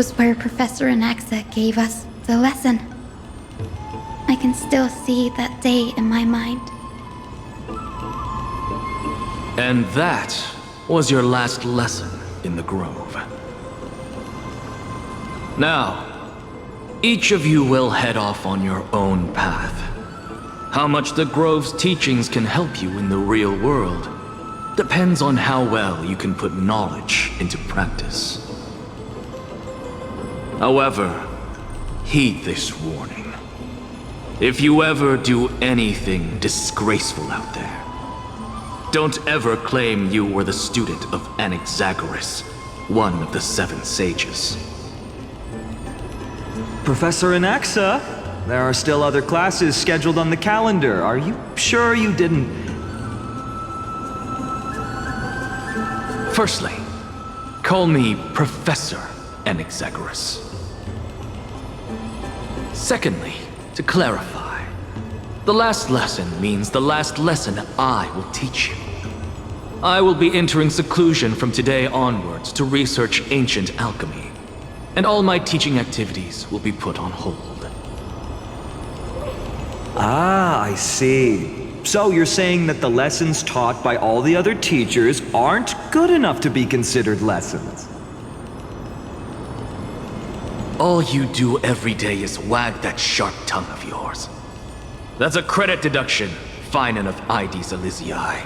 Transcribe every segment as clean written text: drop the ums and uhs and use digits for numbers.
was where Professor Anaxa gave us the lesson. I can still see that day in my mind. And that was your last lesson in the Grove. Now, each of you will head off on your own path. How much the Grove's teachings can help you in the real world depends on how well you can put knowledge into practice. However, heed this warning. If you ever do anything disgraceful out there, don't ever claim you were the student of Anaxagoras, one of the 7 sages. Professor Anaxa, there are still other classes scheduled on the calendar. Are you sure you didn't... Firstly, call me Professor Anaxagoras. Secondly, to clarify, the last lesson means the last lesson I will teach you. I will be entering seclusion from today onwards to research ancient alchemy, and all my teaching activities will be put on hold. Ah, I see. So you're saying that the lessons taught by all the other teachers aren't good enough to be considered lessons? All you do every day is wag that sharp tongue of yours. That's a credit deduction, fine enough IDs Elysiae.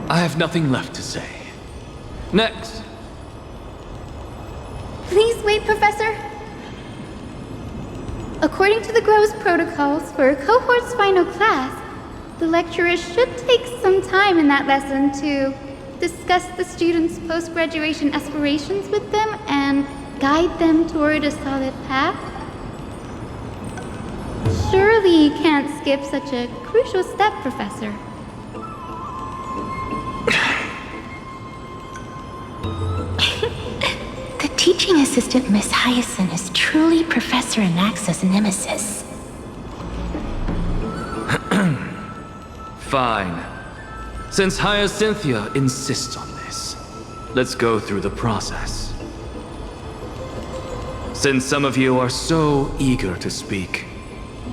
I have nothing left to say. Next. Please wait, Professor. According to the Grove's protocols for a cohort's final class, the lecturer should take some time in that lesson to discuss the students' post-graduation aspirations with them and guide them toward a solid path. Surely you can't skip such a crucial step, Professor. The teaching assistant, Miss Hyacinth, is truly Professor Anaxa's nemesis. Fine. Since Hyacinthia insists on this, let's go through the process. Since some of you are so eager to speak,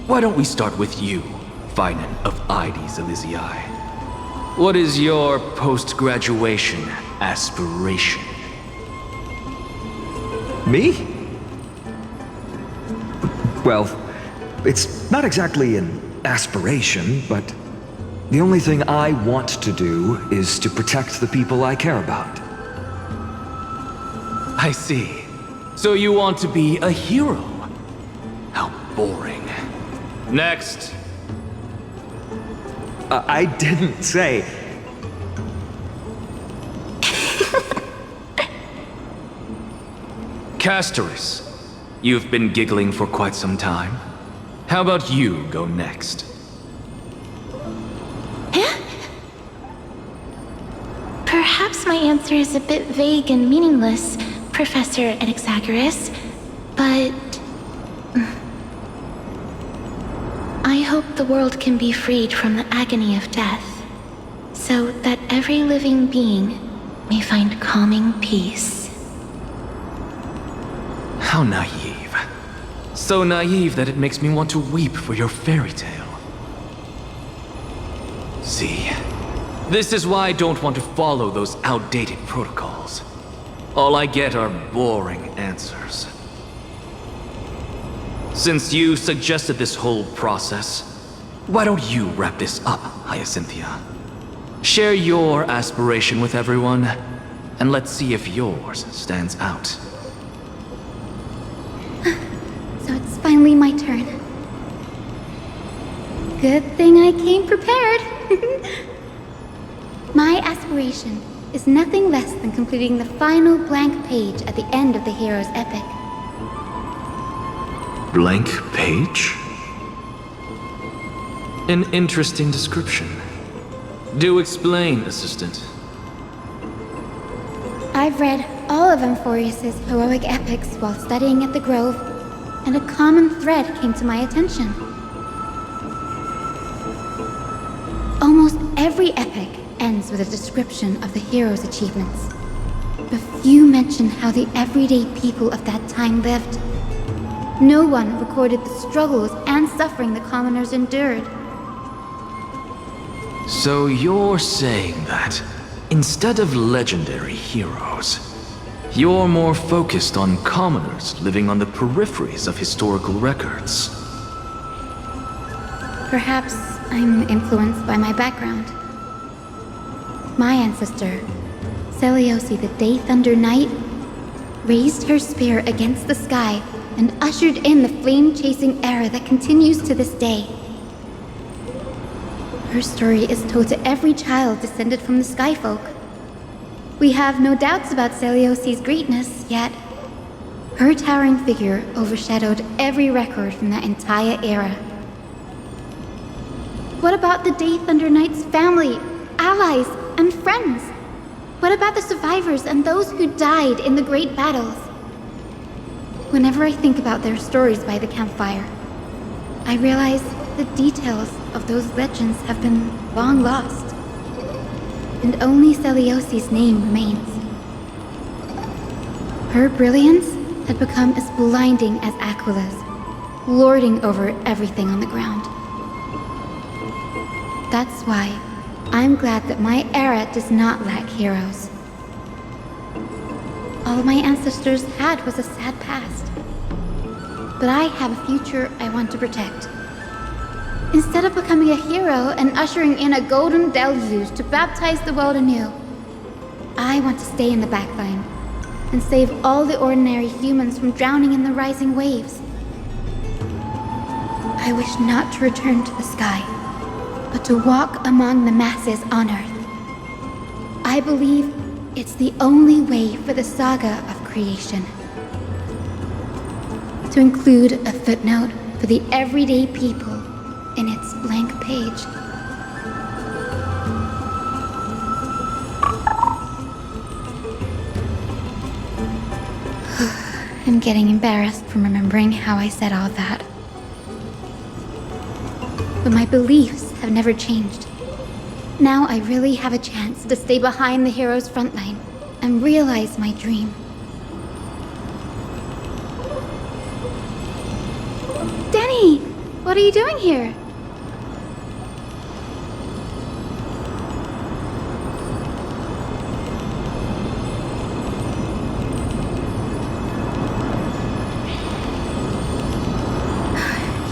why don't we start with you, Finan of IDs Elysiae? What is your post-graduation aspiration? Me? Well, it's not exactly an aspiration, but the only thing I want to do is to protect the people I care about. I see. So you want to be a hero? How boring. Next. I didn't say... Castoris, you've been giggling for quite some time. How about you go next? Perhaps my answer is a bit vague and meaningless, Professor Anaxagoras, but... I hope the world can be freed from the agony of death, so that every living being may find calming peace. How naive. So naive that it makes me want to weep for your fairy tale. See, this is why I don't want to follow those outdated protocols. All I get are boring answers. Since you suggested this whole process, why don't you wrap this up, Hyacinthia? Share your aspiration with everyone, and let's see if yours stands out. So it's finally my turn. Good thing I came prepared. My aspiration is nothing less than completing the final blank page at the end of the hero's epic. Blank page? An interesting description. Do explain, assistant. I've read all of Amphoreus' heroic epics while studying at the Grove, and a common thread came to my attention. Almost every epic ends with a description of the hero's achievements. But few mention how the everyday people of that time lived. No one recorded the struggles and suffering the commoners endured. So you're saying that, instead of legendary heroes, you're more focused on commoners living on the peripheries of historical records. Perhaps I'm influenced by my background. My ancestor, Seliosi the Day Thunder Knight, raised her spear against the sky and ushered in the flame-chasing era that continues to this day. Her story is told to every child descended from the Skyfolk. We have no doubts about Seliosi's greatness, yet her towering figure overshadowed every record from that entire era. What about the Day Thunder Knight's family, allies, and friends? What about the survivors and those who died in the great battles? Whenever I think about their stories by the campfire, I realize the details of those legends have been long lost, and only Seliosi's name remains. Her brilliance had become as blinding as Aquila's, lording over everything on the ground. That's why I'm glad that my era does not lack heroes. All my ancestors had was a sad past, but I have a future I want to protect. Instead of becoming a hero and ushering in a golden deluge to baptize the world anew, I want to stay in the backline and save all the ordinary humans from drowning in the rising waves. I wish not to return to the sky, but to walk among the masses on Earth. I believe it's the only way for the saga of creation. To include a footnote for the everyday people in its blank page. I'm getting embarrassed from remembering how I said all that. But my beliefs have never changed. Now I really have a chance to stay behind the hero's front line and realize my dream. Denny! What are you doing here?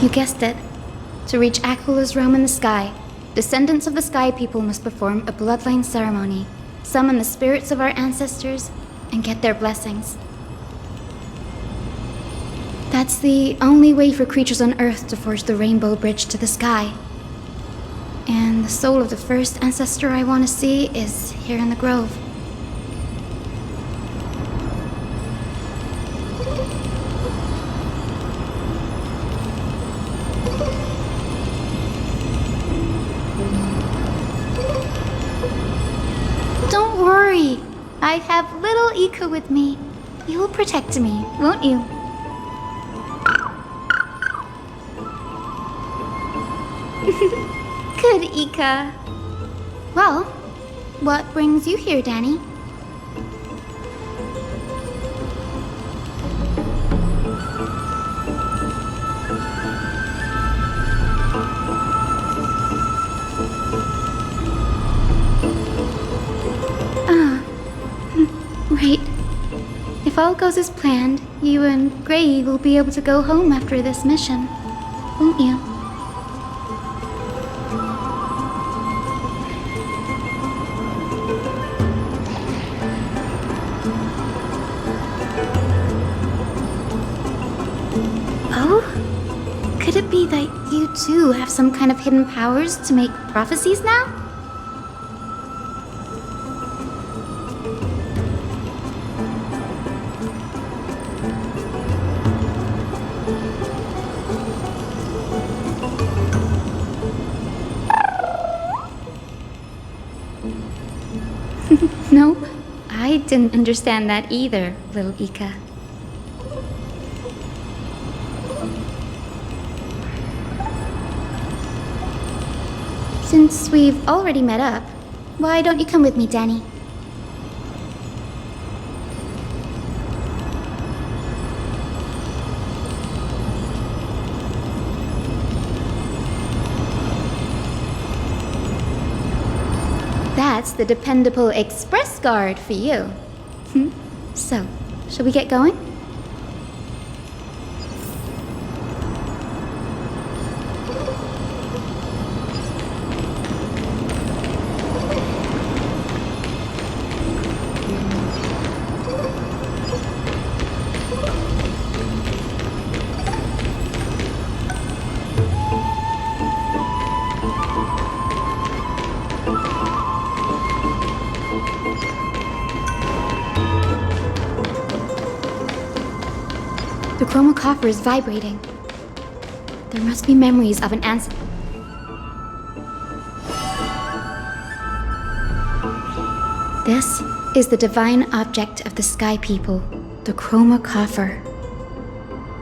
You guessed it. To reach Aquila's realm in the sky, descendants of the Sky People must perform a bloodline ceremony, summon the spirits of our ancestors, and get their blessings. That's the only way for creatures on Earth to forge the rainbow bridge to the sky. And the soul of the first ancestor I want to see is here in the grove. Don't worry. I have little Ika with me. You'll protect me, won't you? Good, Ika. Well, what brings you here, Danny? Right. If all goes as planned, you and Gray will be able to go home after this mission, won't you? Oh? Could it be that you too have some kind of hidden powers to make prophecies now? Nope, I didn't understand that either, little Ika. Since we've already met up, Why don't you come with me, Danny? That's the dependable express guard for you. So, shall we get going? The chroma coffer is vibrating. There must be memories of an ancestor. This is the divine object of the Sky People, the chroma coffer.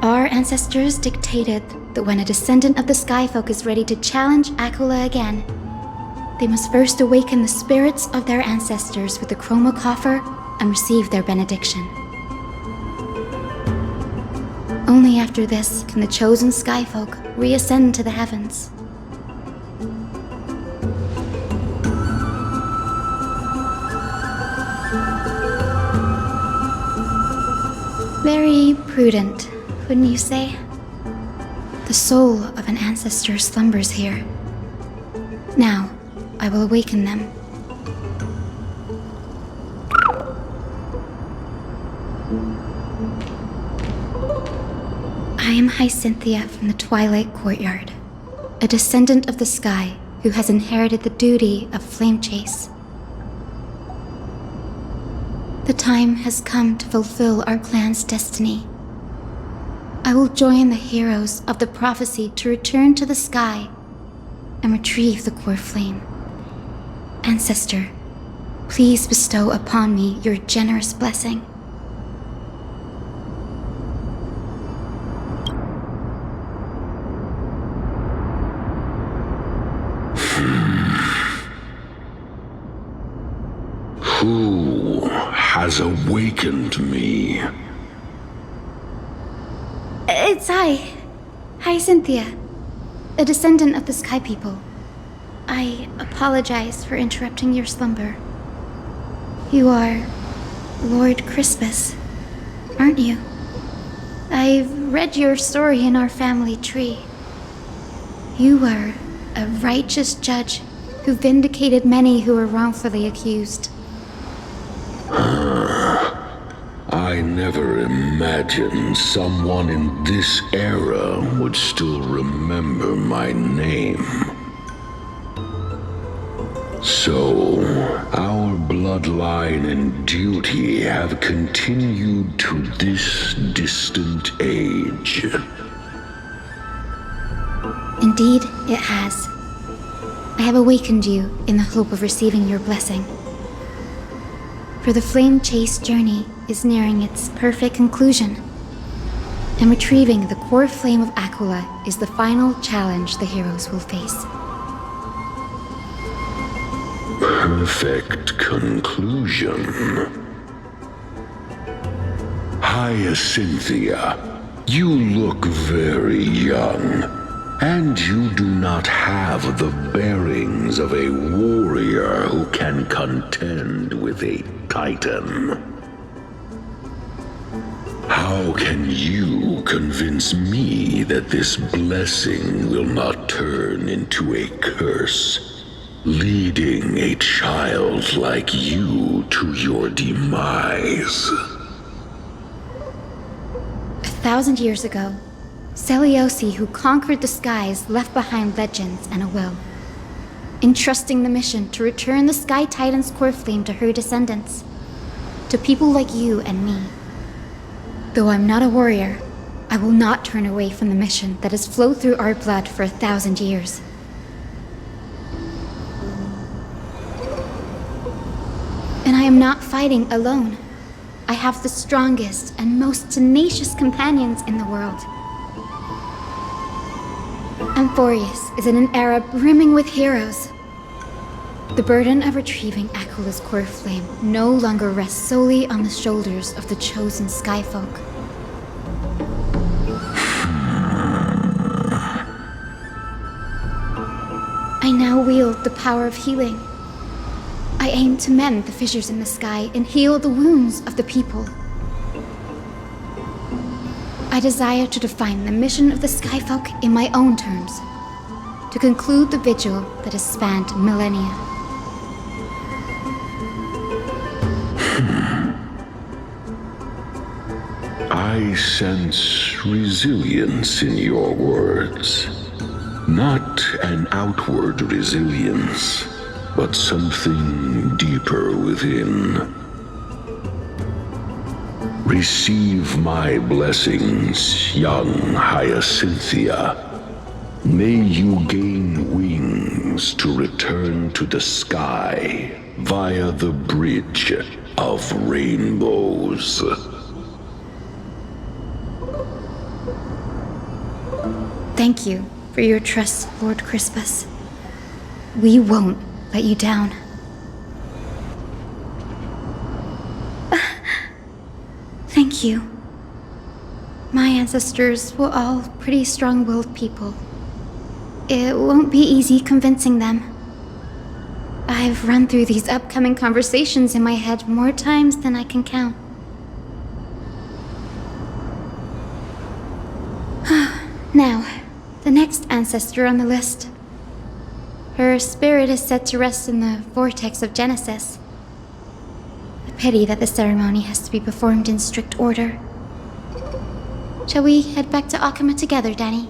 Our ancestors dictated that when a descendant of the Skyfolk is ready to challenge Aquila again, they must first awaken the spirits of their ancestors with the chroma coffer and receive their benediction. Only after this can the chosen Skyfolk reascend to the heavens. Very prudent, wouldn't you say? The soul of an ancestor slumbers here. Now, I will awaken them. I am Hyacinthia from the Twilight Courtyard, a descendant of the sky who has inherited the duty of flame chase. The time has come to fulfill our clan's destiny. I will join the heroes of the prophecy to return to the sky and retrieve the core flame. Ancestor, please bestow upon me your generous blessing. Who has awakened me? It's Hyacinthia, a descendant of the Sky People. I apologize for interrupting your slumber. You are Lord Crispus, aren't you? I've read your story in our family tree. You were a righteous judge who vindicated many who were wrongfully accused. I never imagined someone in this era would still remember my name. So, our bloodline and duty have continued to this distant age. Indeed, it has. I have awakened you in the hope of receiving your blessing. For the flame chase journey is nearing its perfect conclusion, and retrieving the core flame of Aquila is the final challenge the heroes will face. Perfect conclusion. Hyacinthia, you look very young, and you do not have the bearings of a warrior who can contend with a titan. How can you convince me that this blessing will not turn into a curse, leading a child like you to your demise? 1,000 years ago, Seliosi, who conquered the skies, left behind legends and a will, entrusting the mission to return the Sky Titan's core flame to her descendants, to people like you and me. Though I'm not a warrior, I will not turn away from the mission that has flowed through our blood for 1,000 years. And I am not fighting alone. I have the strongest and most tenacious companions in the world. Amphoreus is in an era brimming with heroes. The burden of retrieving Aquala's core flame no longer rests solely on the shoulders of the chosen Skyfolk. I now wield the power of healing. I aim to mend the fissures in the sky and heal the wounds of the people. I desire to define the mission of the Skyfolk in my own terms, to conclude the vigil that has spanned millennia. I sense resilience in your words. Not an outward resilience, but something deeper within. Receive my blessings, young Hyacinthia. May you gain wings to return to the sky via the bridge of rainbows. Thank you for your trust, Lord Crispus. We won't let you down. Thank you. My ancestors were all pretty strong-willed people. It won't be easy convincing them. I've run through these upcoming conversations in my head more times than I can count. Now, the next ancestor on the list. Her spirit is said to rest in the vortex of Genesis. A pity that the ceremony has to be performed in strict order. Shall we head back to Akama together, Danny?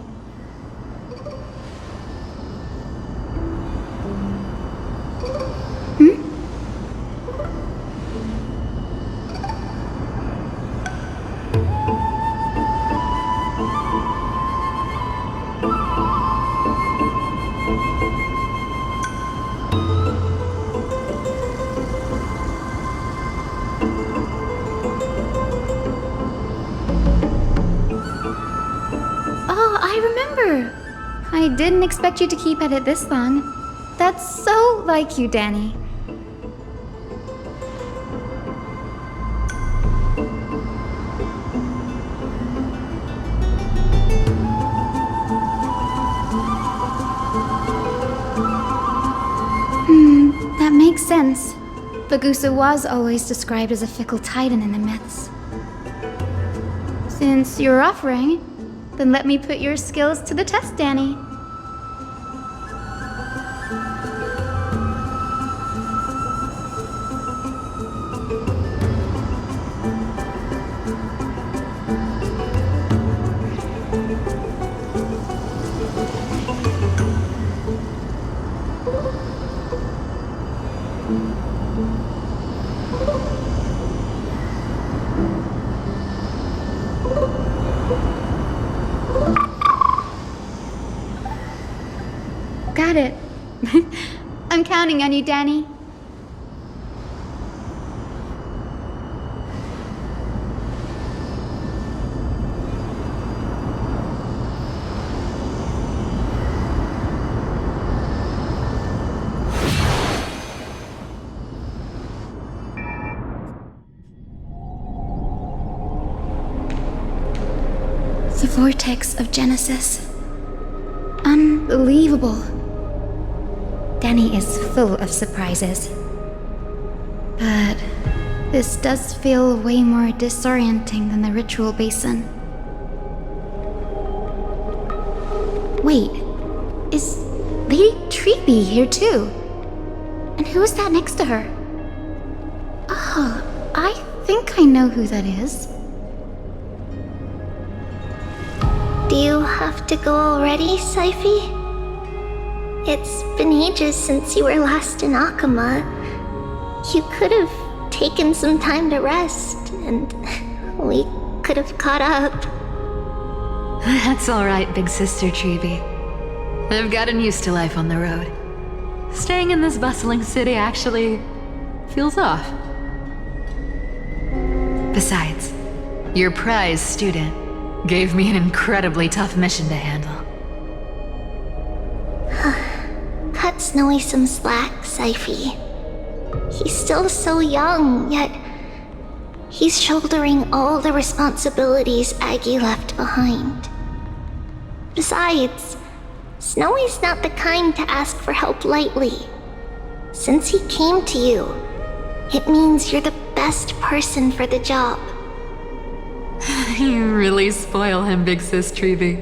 I didn't expect you to keep at it this long. That's so like you, Danny. That makes sense. Bagusa was always described as a fickle titan in the myths. Since you're offering, then let me put your skills to the test, Danny. Got it. I'm counting on you, Danny. The vortex of Genesis. Unbelievable. Danny is full of surprises. But this does feel way more disorienting than the ritual basin. Wait, is Lady Treeby here too? And who is that next to her? Oh, I think I know who that is. Do you have to go already, Saifi? It's been ages since you were last in Akama. You could have taken some time to rest, and we could have caught up. That's alright, big sister Treeby. I've gotten used to life on the road. Staying in this bustling city actually feels off. Besides, your prize student gave me an incredibly tough mission to handle. That cut Snowy some slack, Syphi. He's still so young, yet he's shouldering all the responsibilities Aggie left behind. Besides, Snowy's not the kind to ask for help lightly. Since he came to you, it means you're the best person for the job. You really spoil him, Big Sis Treeby.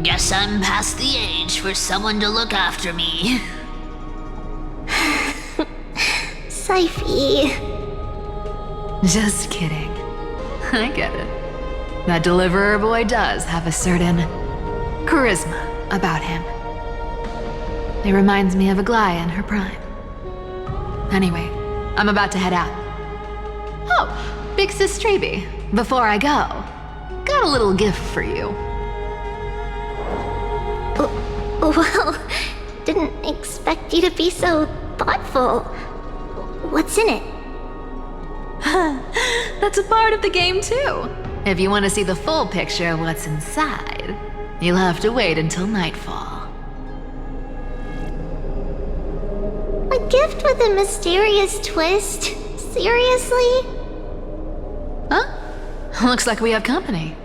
Guess I'm past the age for someone to look after me. Syphi. Just kidding. I get it. That deliverer boy does have a certain charisma about him. It reminds me of Aglaia in her prime. Anyway, I'm about to head out. Oh, Big Sis Treeby, before I go, got a little gift for you. Well, didn't expect you to be so thoughtful. What's in it? That's a part of the game too. If you want to see the full picture of what's inside, you'll have to wait until nightfall. A gift with a mysterious twist? Seriously? Huh? Looks like we have company.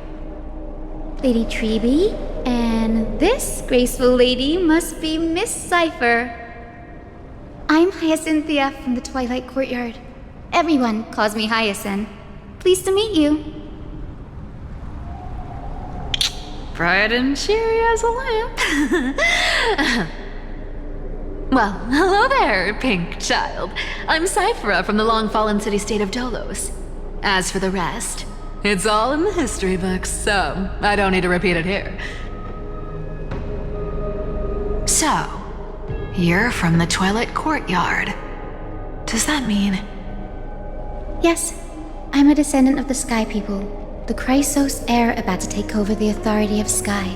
Lady Treeby, and this graceful lady must be Miss Cypher. I'm Hyacinthia from the Twilight Courtyard. Everyone calls me Hyacinth. Pleased to meet you. Bright and cheery as a lamp. Well, hello there, pink child. I'm Cyphera from the long-fallen city-state of Dolos. As for the rest, it's all in the history books, so I don't need to repeat it here. So, you're from the Twilight Courtyard. Does that mean... Yes, I'm a descendant of the Sky People, the Chrysos heir about to take over the authority of Sky.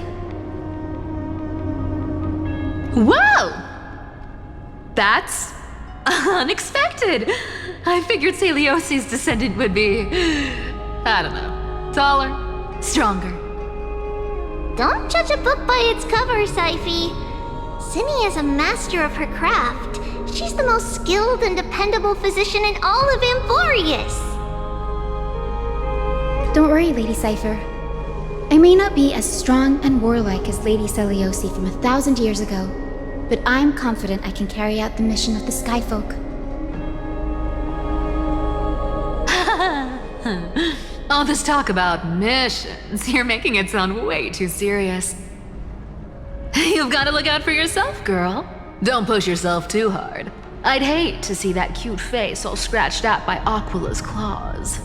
Whoa! That's unexpected. I figured Celiosi's descendant would be, I don't know, taller, stronger. Don't judge a book by its cover, Syphi. Cinny is a master of her craft. She's the most skilled and dependable physician in all of Amphoreus. Don't worry, Lady Cypher. I may not be as strong and warlike as Lady Celiosi from 1,000 years ago, but I'm confident I can carry out the mission of the Skyfolk. All this talk about missions, you're making it sound way too serious. You've got to look out for yourself, girl. Don't push yourself too hard. I'd hate to see that cute face all scratched out by Aquila's claws.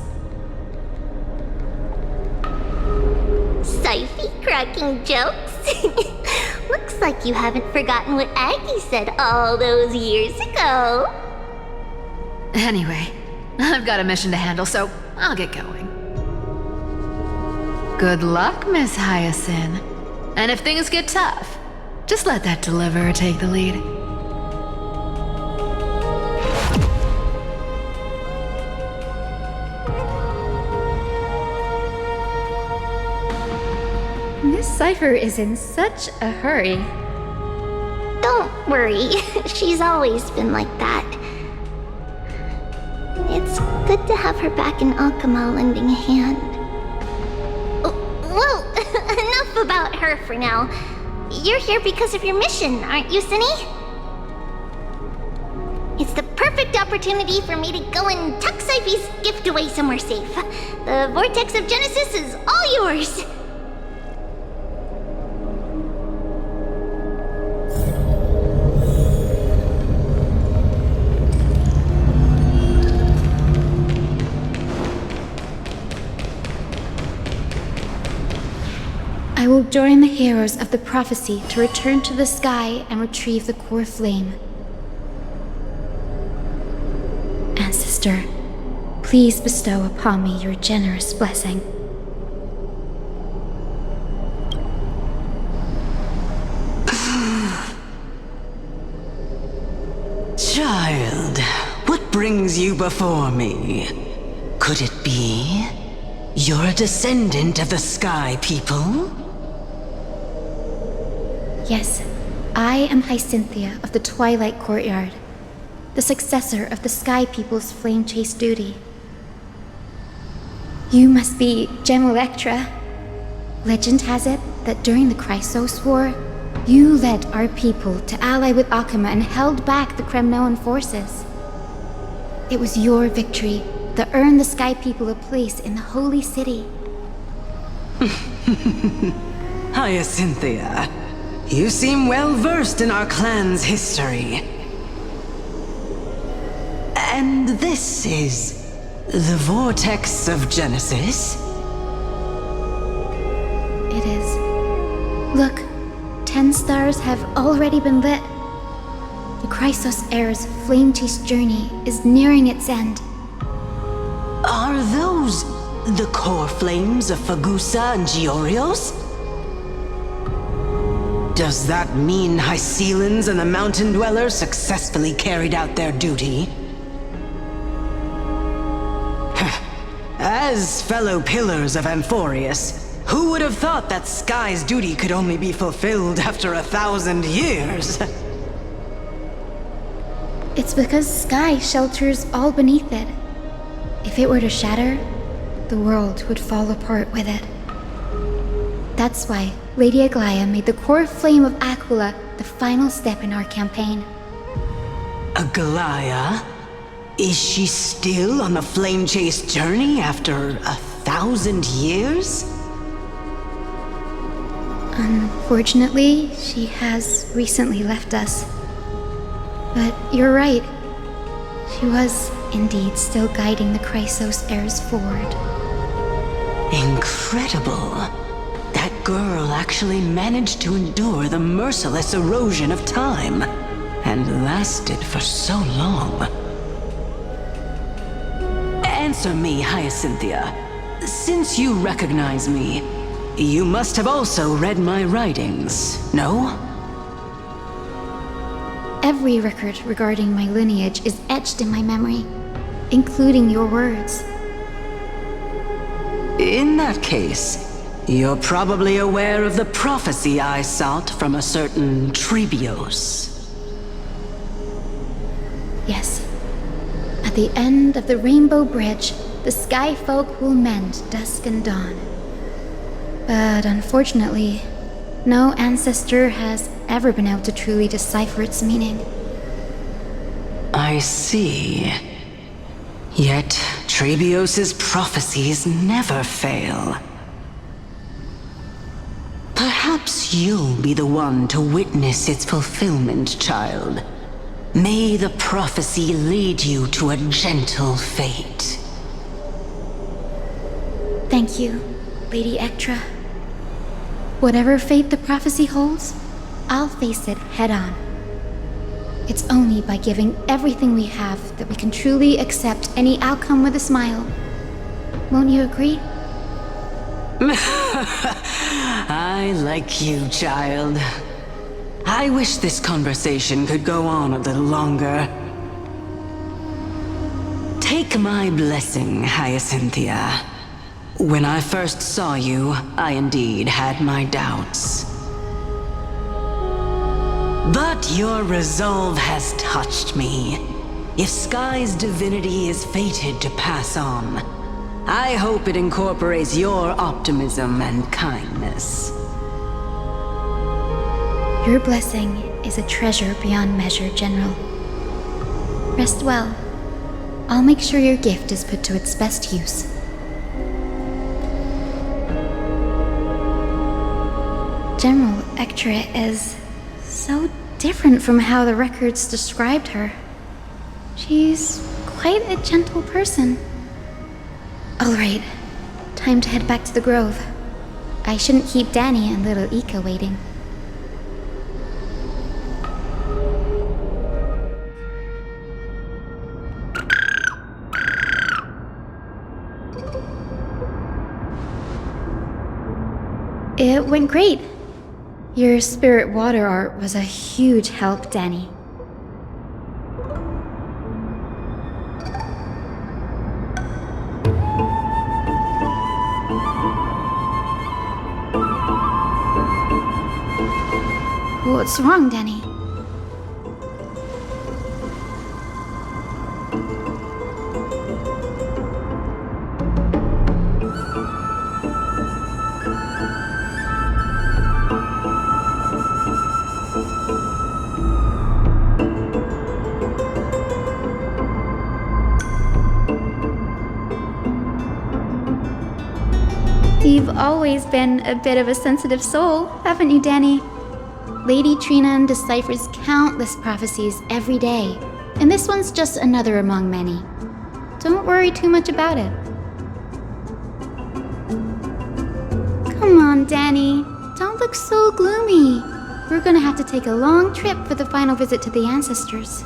Syphi cracking jokes? Looks like you haven't forgotten what Aggie said all those years ago. Anyway, I've got a mission to handle, so I'll get going. Good luck, Miss Hyacinth. And if things get tough, just let that deliverer take the lead. Miss Cypher is in such a hurry. Don't worry, she's always been like that. It's good to have her back in Akama lending a hand. Well, enough about her for now. You're here because of your mission, aren't you, Cinny? It's the perfect opportunity for me to go and tuck Syphi's gift away somewhere safe. The Vortex of Genesis is all yours. I will join the heroes of the prophecy to return to the sky and retrieve the core flame. Ancestor, please bestow upon me your generous blessing. Child, what brings you before me? Could it be you're a descendant of the Sky People? Yes, I am Hyacinthia of the Twilight Courtyard, the successor of the Sky People's Flame Chase duty. You must be Gem Electra. Legend has it that during the Chrysos War, you led our people to ally with Akuma and held back the Kremnoan forces. It was your victory that earned the Sky People a place in the Holy City. Hyacinthia, you seem well versed in our clan's history. And this is the Vortex of Genesis? It is. Look, 10 stars have already been lit. The Chrysos Heir's flame chase journey is nearing its end. Are those the core flames of Fagusa and Giorios? Does that mean Hycelans and the Mountain Dwellers successfully carried out their duty? As fellow pillars of Amphoreus, who would have thought that Sky's duty could only be fulfilled after 1,000 years? It's because Sky shelters all beneath it. If it were to shatter, the world would fall apart with it. That's why Lady Aglaia made the core flame of Aquila the final step in our campaign. Aglaia? Is she still on the flame chase journey after 1,000 years? Unfortunately, she has recently left us. But you're right. She was indeed still guiding the Chrysos heirs forward. Incredible. That girl actually managed to endure the merciless erosion of time, and lasted for so long. Answer me, Hyacinthia. Since you recognize me, you must have also read my writings, no? Every record regarding my lineage is etched in my memory, including your words. In that case, you're probably aware of the prophecy I sought from a certain Trebios. Yes. At the end of the Rainbow Bridge, the Sky Folk will mend dusk and dawn. But unfortunately, no ancestor has ever been able to truly decipher its meaning. I see. Yet, Trebios' prophecies never fail. Perhaps you'll be the one to witness its fulfillment, child. May the prophecy lead you to a gentle fate. Thank you, Lady Ectra. Whatever fate the prophecy holds, I'll face it head-on. It's only by giving everything we have that we can truly accept any outcome with a smile. Won't you agree? I like you, child. I wish this conversation could go on a little longer. Take my blessing, Hyacinthia. When I first saw you, I indeed had my doubts. But your resolve has touched me. If Sky's divinity is fated to pass on, I hope it incorporates your optimism and kindness. Your blessing is a treasure beyond measure, General. Rest well. I'll make sure your gift is put to its best use. General Ectra is so different from how the records described her. She's quite a gentle person. All right, time to head back to the Grove. I shouldn't keep Danny and little Ika waiting. It went great. Your spirit water art was a huge help, Danny. What's wrong, Danny? You've always been a bit of a sensitive soul, haven't you, Danny? Lady Trina deciphers countless prophecies every day, and this one's just another among many. Don't worry too much about it. Come on, Danny. Don't look so gloomy. We're gonna have to take a long trip for the final visit to the ancestors.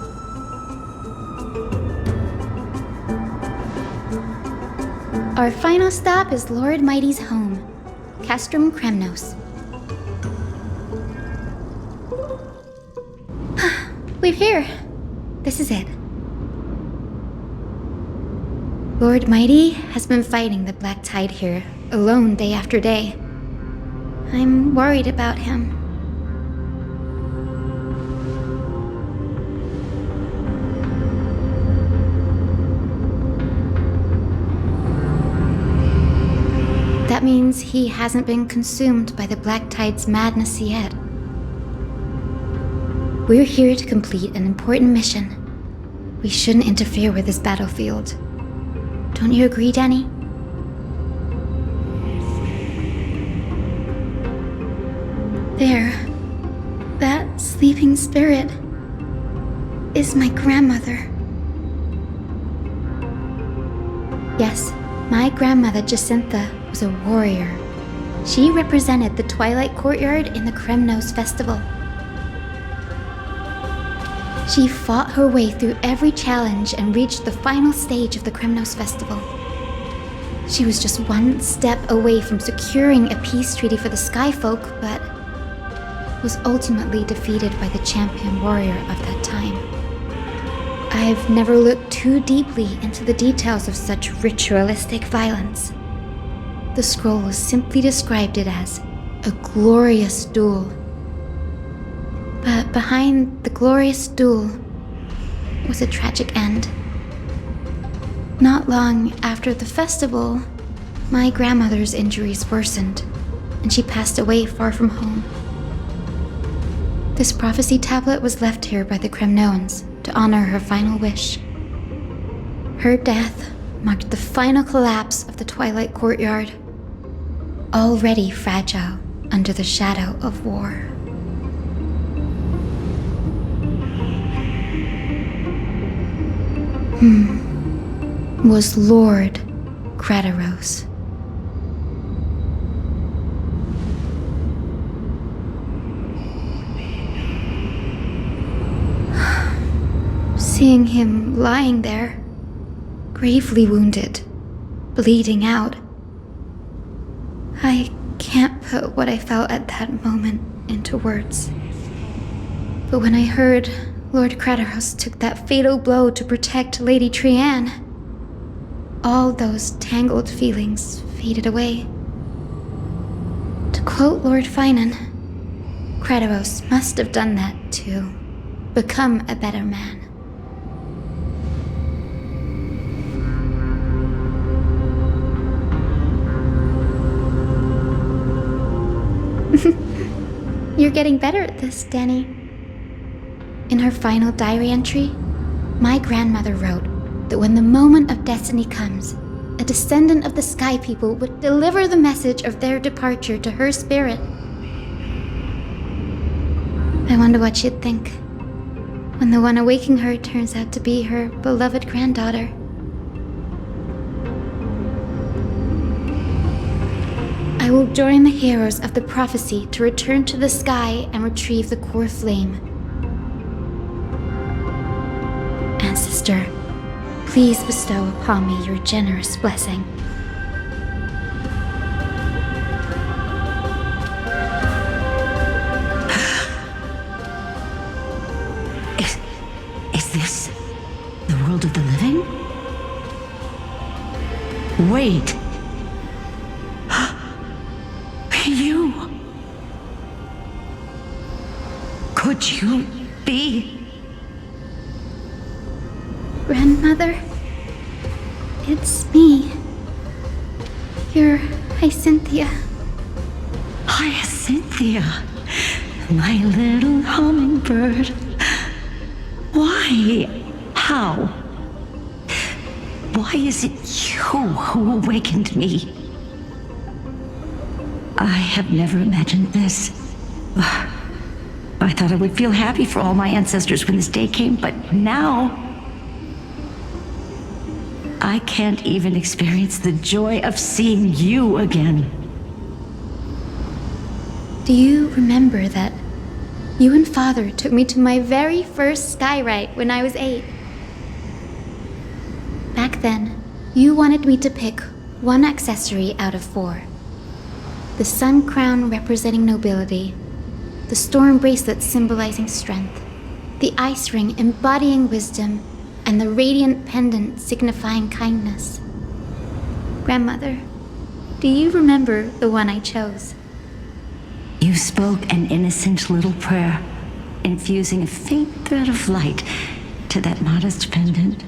Our final stop is Lord Mighty's home, Castrum Kremnos. We're here. This is it. Lord Mighty has been fighting the Black Tide here, alone day after day. I'm worried about him. That means he hasn't been consumed by the Black Tide's madness yet. We're here to complete an important mission. We shouldn't interfere with this battlefield. Don't you agree, Danny? There. That sleeping spirit is my grandmother. Yes, my grandmother Jacintha was a warrior. She represented the Twilight Courtyard in the Kremnos Festival. She fought her way through every challenge and reached the final stage of the Kremnos Festival. She was just one step away from securing a peace treaty for the Skyfolk, but was ultimately defeated by the champion warrior of that time. I've never looked too deeply into the details of such ritualistic violence. The scroll simply described it as a glorious duel. But behind the glorious duel was a tragic end. Not long after the festival, my grandmother's injuries worsened, and she passed away far from home. This prophecy tablet was left here by the Kremnoans to honor her final wish. Her death marked the final collapse of the Twilight Courtyard, already fragile under the shadow of war. Was Lord Kratos. Seeing him lying there, gravely wounded, bleeding out, I can't put what I felt at that moment into words. But when I heard Lord Kratos took that fatal blow to protect Lady Trianne, all those tangled feelings faded away. To quote Lord Finan, Kratos must have done that to become a better man. You're getting better at this, Danny. In her final diary entry, my grandmother wrote that when the moment of destiny comes, a descendant of the Sky People would deliver the message of their departure to her spirit. I wonder what she'd think when the one awaking her turns out to be her beloved granddaughter. I will join the heroes of the prophecy to return to the sky and retrieve the core flame. Ancestor, please bestow upon me your generous blessing. Is this the world of the living? Wait. could you be? Grandmother, it's me. You're Hyacinthia. Hyacinthia, my little hummingbird. Why? How? Why is it you who awakened me? I have never imagined this. I thought I would feel happy for all my ancestors when this day came, but now I can't even experience the joy of seeing you again. Do you remember that you and Father took me to my very first skyrite when I was 8? Back then, you wanted me to pick one accessory out of 4. The sun crown representing nobility, the storm bracelet symbolizing strength, the ice ring embodying wisdom, and the radiant pendant signifying kindness. Grandmother, do you remember the one I chose? You spoke an innocent little prayer, infusing a faint thread of light to that modest pendant.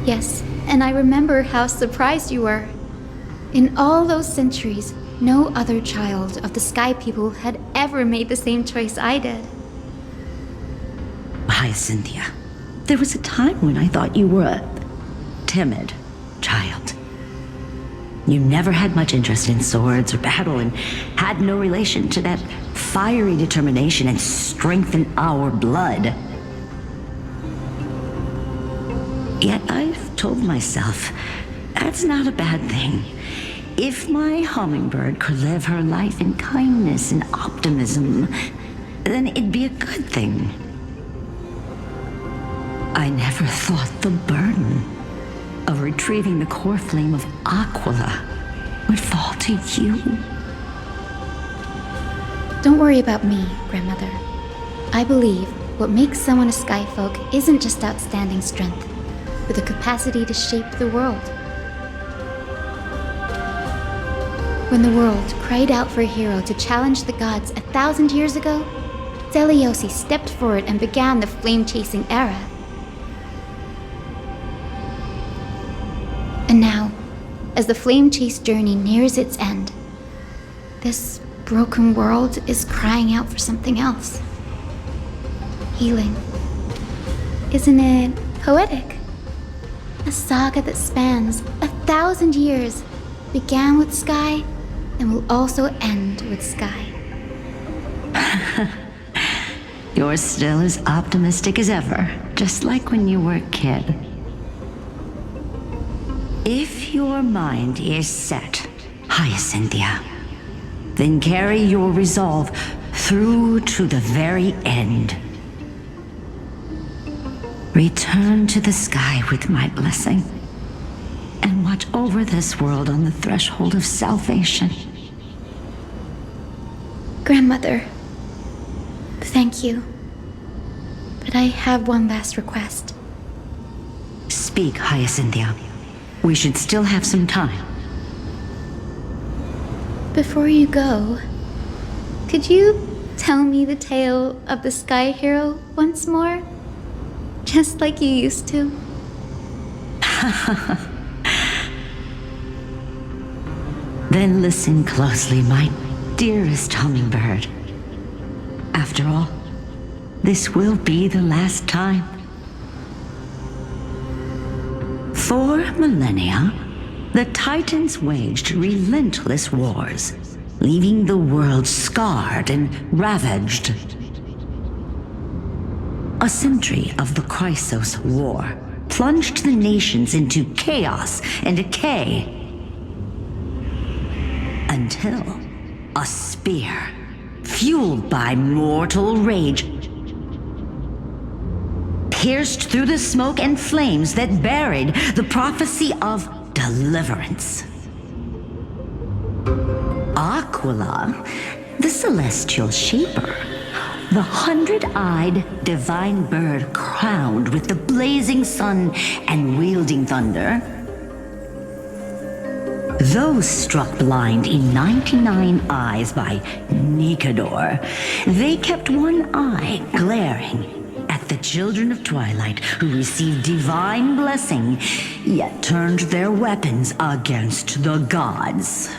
Yes, and I remember how surprised you were. In all those centuries, no other child of the Sky People had ever made the same choice I did. Hyacinthia, there was a time when I thought you were a timid child. You never had much interest in swords or battle and had no relation to that fiery determination and strength in our blood. Yet I've told myself, that's not a bad thing. If my hummingbird could live her life in kindness and optimism, then it'd be a good thing. I never thought the burden of retrieving the core flame of Aquila would fall to you. Don't worry about me, Grandmother. I believe what makes someone a Skyfolk isn't just outstanding strength, but the capacity to shape the world. When the world cried out for a hero to challenge the gods 1,000 years ago, Zeliosi stepped forward and began the flame-chasing era. And now, as the flame chase journey nears its end, this broken world is crying out for something else. Healing. Isn't it poetic? A saga that spans 1,000 years, began with Sky, and will also end with Sky. You're still as optimistic as ever, just like when you were a kid. If your mind is set, Hyacinthia, then carry your resolve through to the very end. Return to the sky with my blessing, and watch over this world on the threshold of salvation. Grandmother, thank you. But I have one last request. Speak, Hyacinthia. We should still have some time. Before you go, could you tell me the tale of the Sky Hero once more? Just like you used to. Then listen closely, my dearest hummingbird. After all, this will be the last time. For millennia, the Titans waged relentless wars, leaving the world scarred and ravaged. A century of the Chrysos War plunged the nations into chaos and decay. Until a spear, fueled by mortal rage, pierced through the smoke and flames that buried the prophecy of deliverance. Aquila, the celestial shaper, the 100-eyed divine bird crowned with the blazing sun and wielding thunder, Those struck blind in 99 eyes by Nikador, they kept one eye glaring at the children of Twilight who received divine blessing, yet turned their weapons against the gods.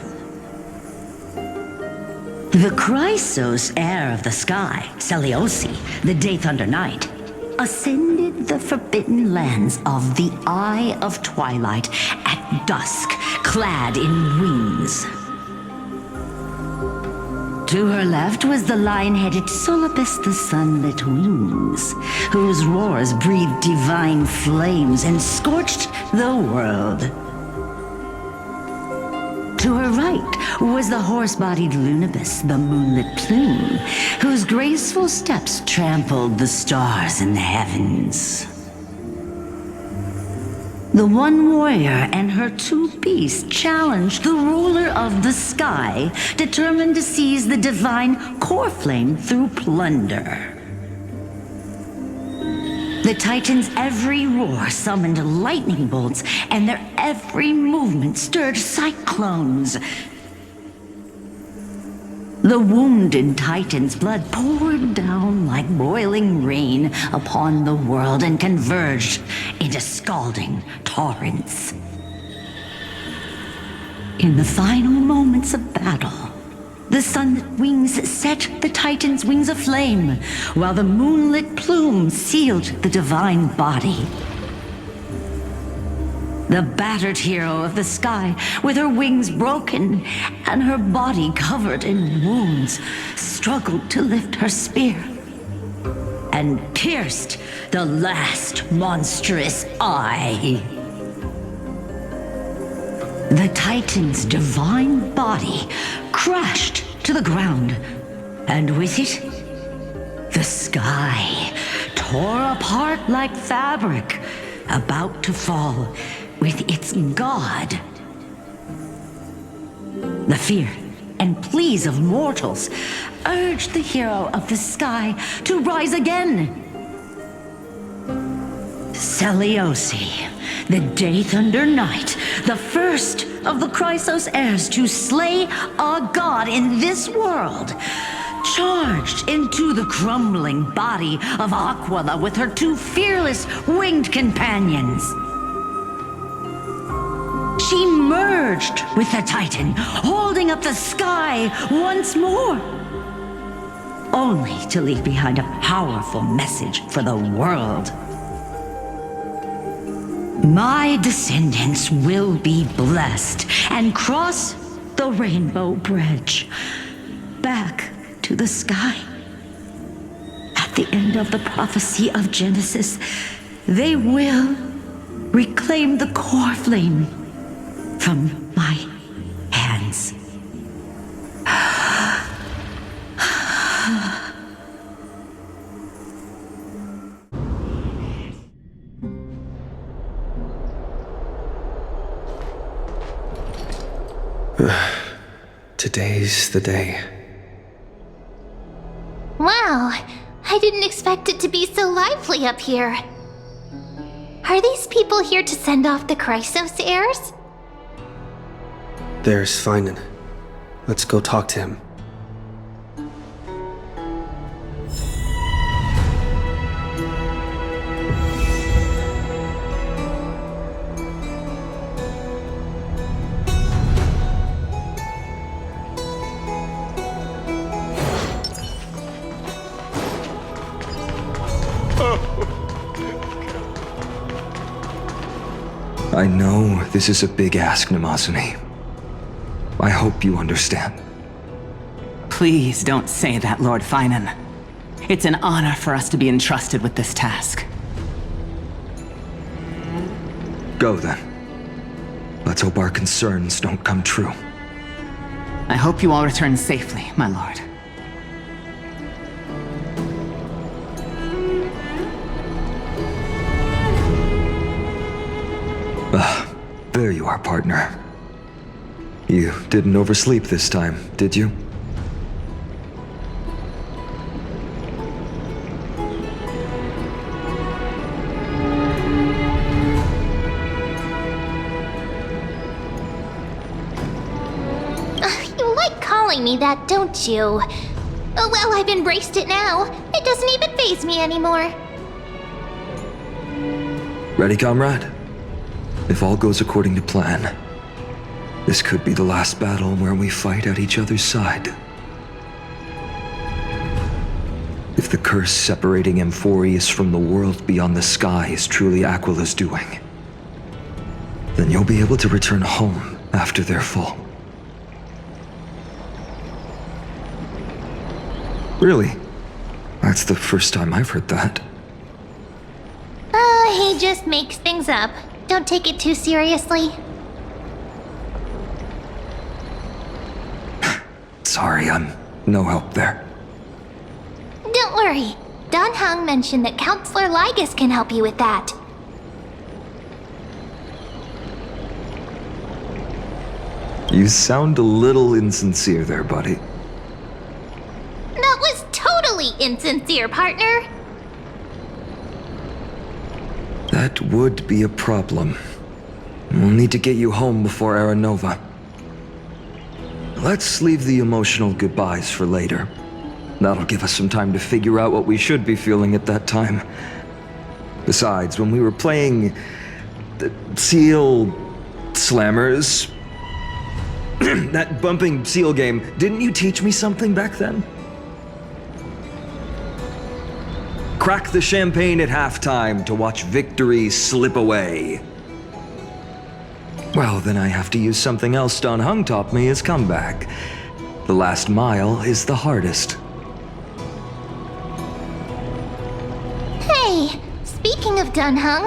The Chrysos heir of the sky, Seliosi, the Day Thunder Knight, ascended the forbidden lands of the Eye of Twilight at dusk, clad in wings. To her left was the lion-headed Solabis the Sunlit Wings, whose roars breathed divine flames and scorched the world. To her right was the horse-bodied Lunibus, the Moonlit Plume, whose graceful steps trampled the stars in the heavens. The one warrior and her two beasts challenged the ruler of the sky, determined to seize the divine core flame through plunder. The Titans' every roar summoned lightning bolts, and their every movement stirred cyclones. The wounded Titan's blood poured down like boiling rain upon the world and converged into scalding torrents. In the final moments of battle, the Sunlit Wings set the Titan's wings aflame, while the Moonlit Plume sealed the divine body. The battered hero of the sky, with her wings broken and her body covered in wounds, struggled to lift her spear and pierced the last monstrous eye. The Titan's divine body crashed to the ground, and with it, the sky tore apart like fabric, about to fall with its god. The fear and pleas of mortals urged the hero of the sky to rise again. Seliosi, the Day Thunder Knight, the first of the Chrysos heirs to slay a god in this world, charged into the crumbling body of Aquila with her two fearless winged companions. She merged with the Titan, holding up the sky once more, only to leave behind a powerful message for the world. My descendants will be blessed and cross the Rainbow Bridge back to the sky. At the end of the prophecy of Genesis, they will reclaim the core flame from my hands. Today's the day. Wow, I didn't expect it to be so lively up here. Are these people here to send off the Chrysos heirs? There's Finan. Let's go talk to him. I know this is a big ask, Namazuni. I hope you understand. Please don't say that, Lord Finan. It's an honor for us to be entrusted with this task. Go then. Let's hope our concerns don't come true. I hope you all return safely, my lord. There you are, partner. You didn't oversleep this time, did you? me that, don't you? Oh, well, I've embraced it now. It doesn't even faze me anymore. Ready, comrade? If all goes according to plan, this could be the last battle where we fight at each other's side. If the curse separating Amphoreus from the world beyond the sky is truly Aquila's doing, then you'll be able to return home after their fall. Really? That's the first time I've heard that. He just makes things up. Don't take it too seriously. Sorry, I'm no help there. Don't worry. Dan Heng mentioned that Counselor Lygus can help you with that. You sound a little insincere there, buddy. That was totally insincere, partner. That would be a problem. We'll need to get you home before Aranova. Let's leave the emotional goodbyes for later. That'll give us some time to figure out what we should be feeling at that time. Besides, when we were playing the Seal Slammers, that bumping seal game, didn't you teach me something back then? Crack the champagne at halftime to watch victory slip away. Well, then I have to use something else Dan Heng taught me as comeback. The last mile is the hardest. Hey, speaking of Dan Heng,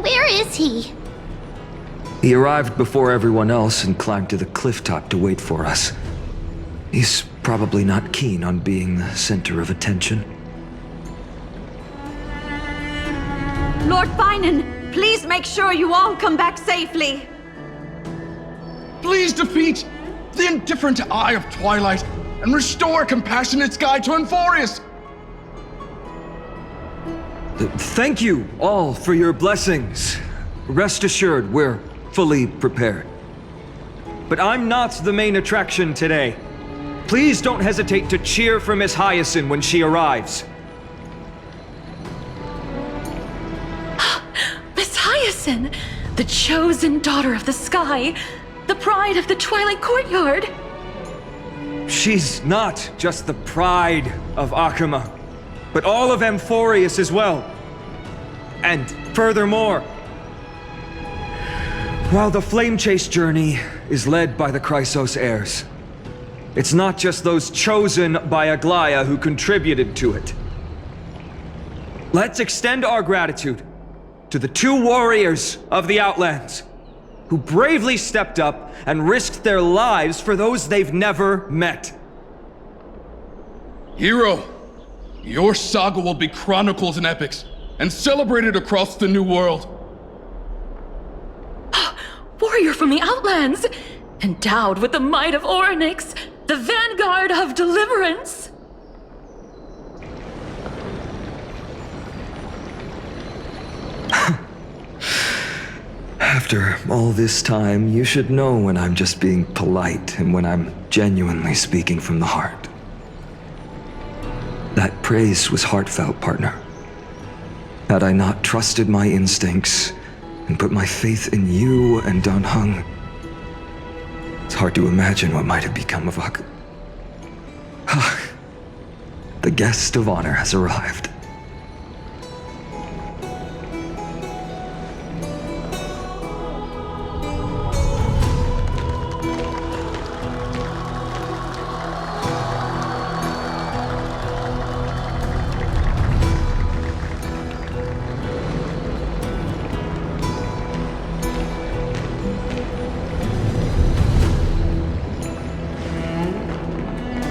where is he? He arrived before everyone else and climbed to the cliff top to wait for us. He's probably not keen on being the center of attention. Lord Finan, please make sure you all come back safely. Please defeat the indifferent eye of Twilight and restore a compassionate sky to Amphoreus. Thank you all for your blessings. Rest assured, we're fully prepared. But I'm not the main attraction today. Please don't hesitate to cheer for Miss Hyacinth when she arrives. Miss Hyacinth, the chosen daughter of the sky, the pride of the Twilight courtyard. She's not just the pride of Akuma, but all of Amphoreus as well. And furthermore, while the Flame Chase journey is led by the Chrysos heirs, it's not just those chosen by Aglaya who contributed to it. Let's extend our gratitude to the 2 warriors of the Outlands who bravely stepped up and risked their lives for those they've never met. Hero, your saga will be chronicled in epics and celebrated across the New World. Warrior from the Outlands, endowed with the might of Orynyx, the vanguard of deliverance. After all this time, you should know when I'm just being polite and when I'm genuinely speaking from the heart. That praise was heartfelt, partner. Had I not trusted my instincts and put my faith in you and Dan Heng, it's hard to imagine what might have become of Ak. The guest of honor has arrived.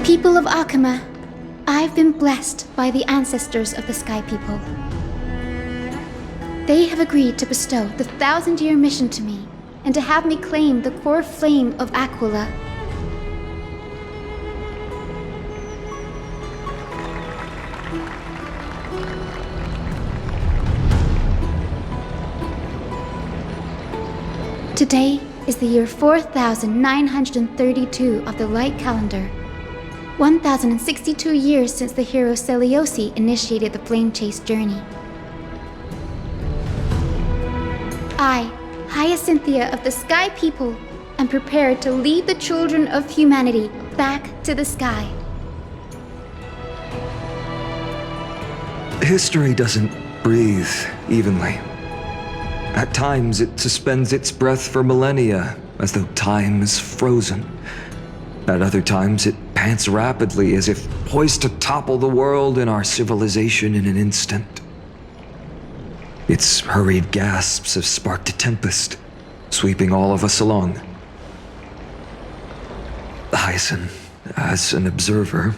People of Akuma, I've been blessed by the ancestors of the Sky People. They have agreed to bestow the 1,000-year mission to me, and to have me claim the core flame of Aquila. Today, is the year 4932 of the Light Calendar. 1062 years since the hero Seliosi initiated the Flame Chase journey. I, Hyacinthia of the Sky People, am prepared to lead the children of humanity back to the sky. History doesn't breathe evenly. At times, it suspends its breath for millennia, as though time is frozen. At other times, it pants rapidly, as if poised to topple the world and our civilization in an instant. Its hurried gasps have sparked a tempest, sweeping all of us along. Hyacinth, as an observer,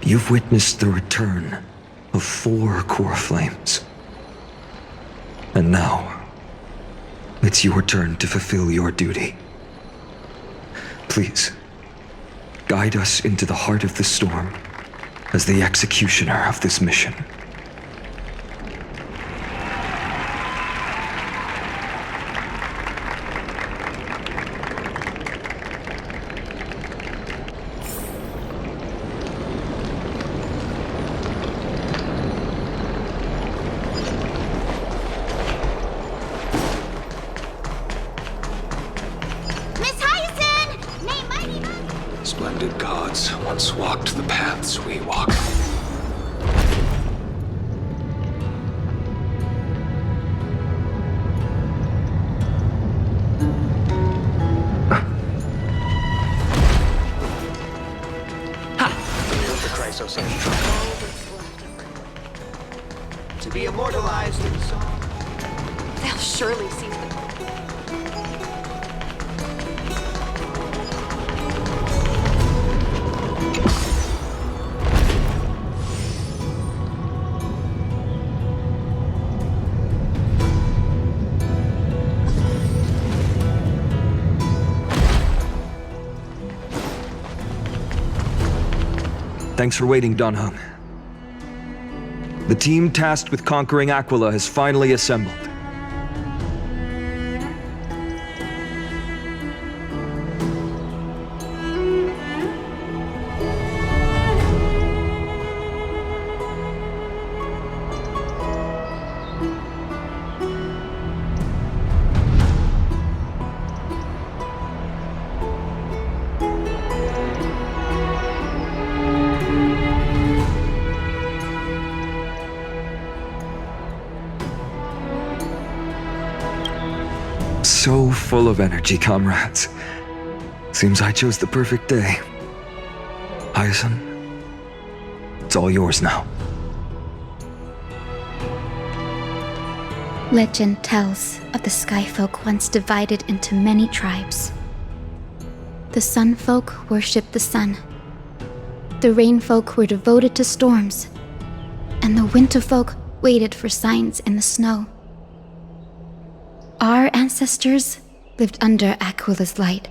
you've witnessed the return of 4 core flames. And now, it's your turn to fulfill your duty. Please, guide us into the heart of the storm as the executioner of this mission. Splendid gods once walked the paths we walk. To be immortalized in song. They'll surely see them. Thanks for waiting, Donhung. The team tasked with conquering Aquila has finally assembled. So full of energy, comrades. Seems I chose the perfect day. Hyacinth, it's all yours now. Legend tells of the Sky Folk once divided into many tribes. The Sun Folk worshipped the sun. The Rain Folk were devoted to storms. And the Winter Folk waited for signs in the snow. Our ancestors lived under Aquila's light.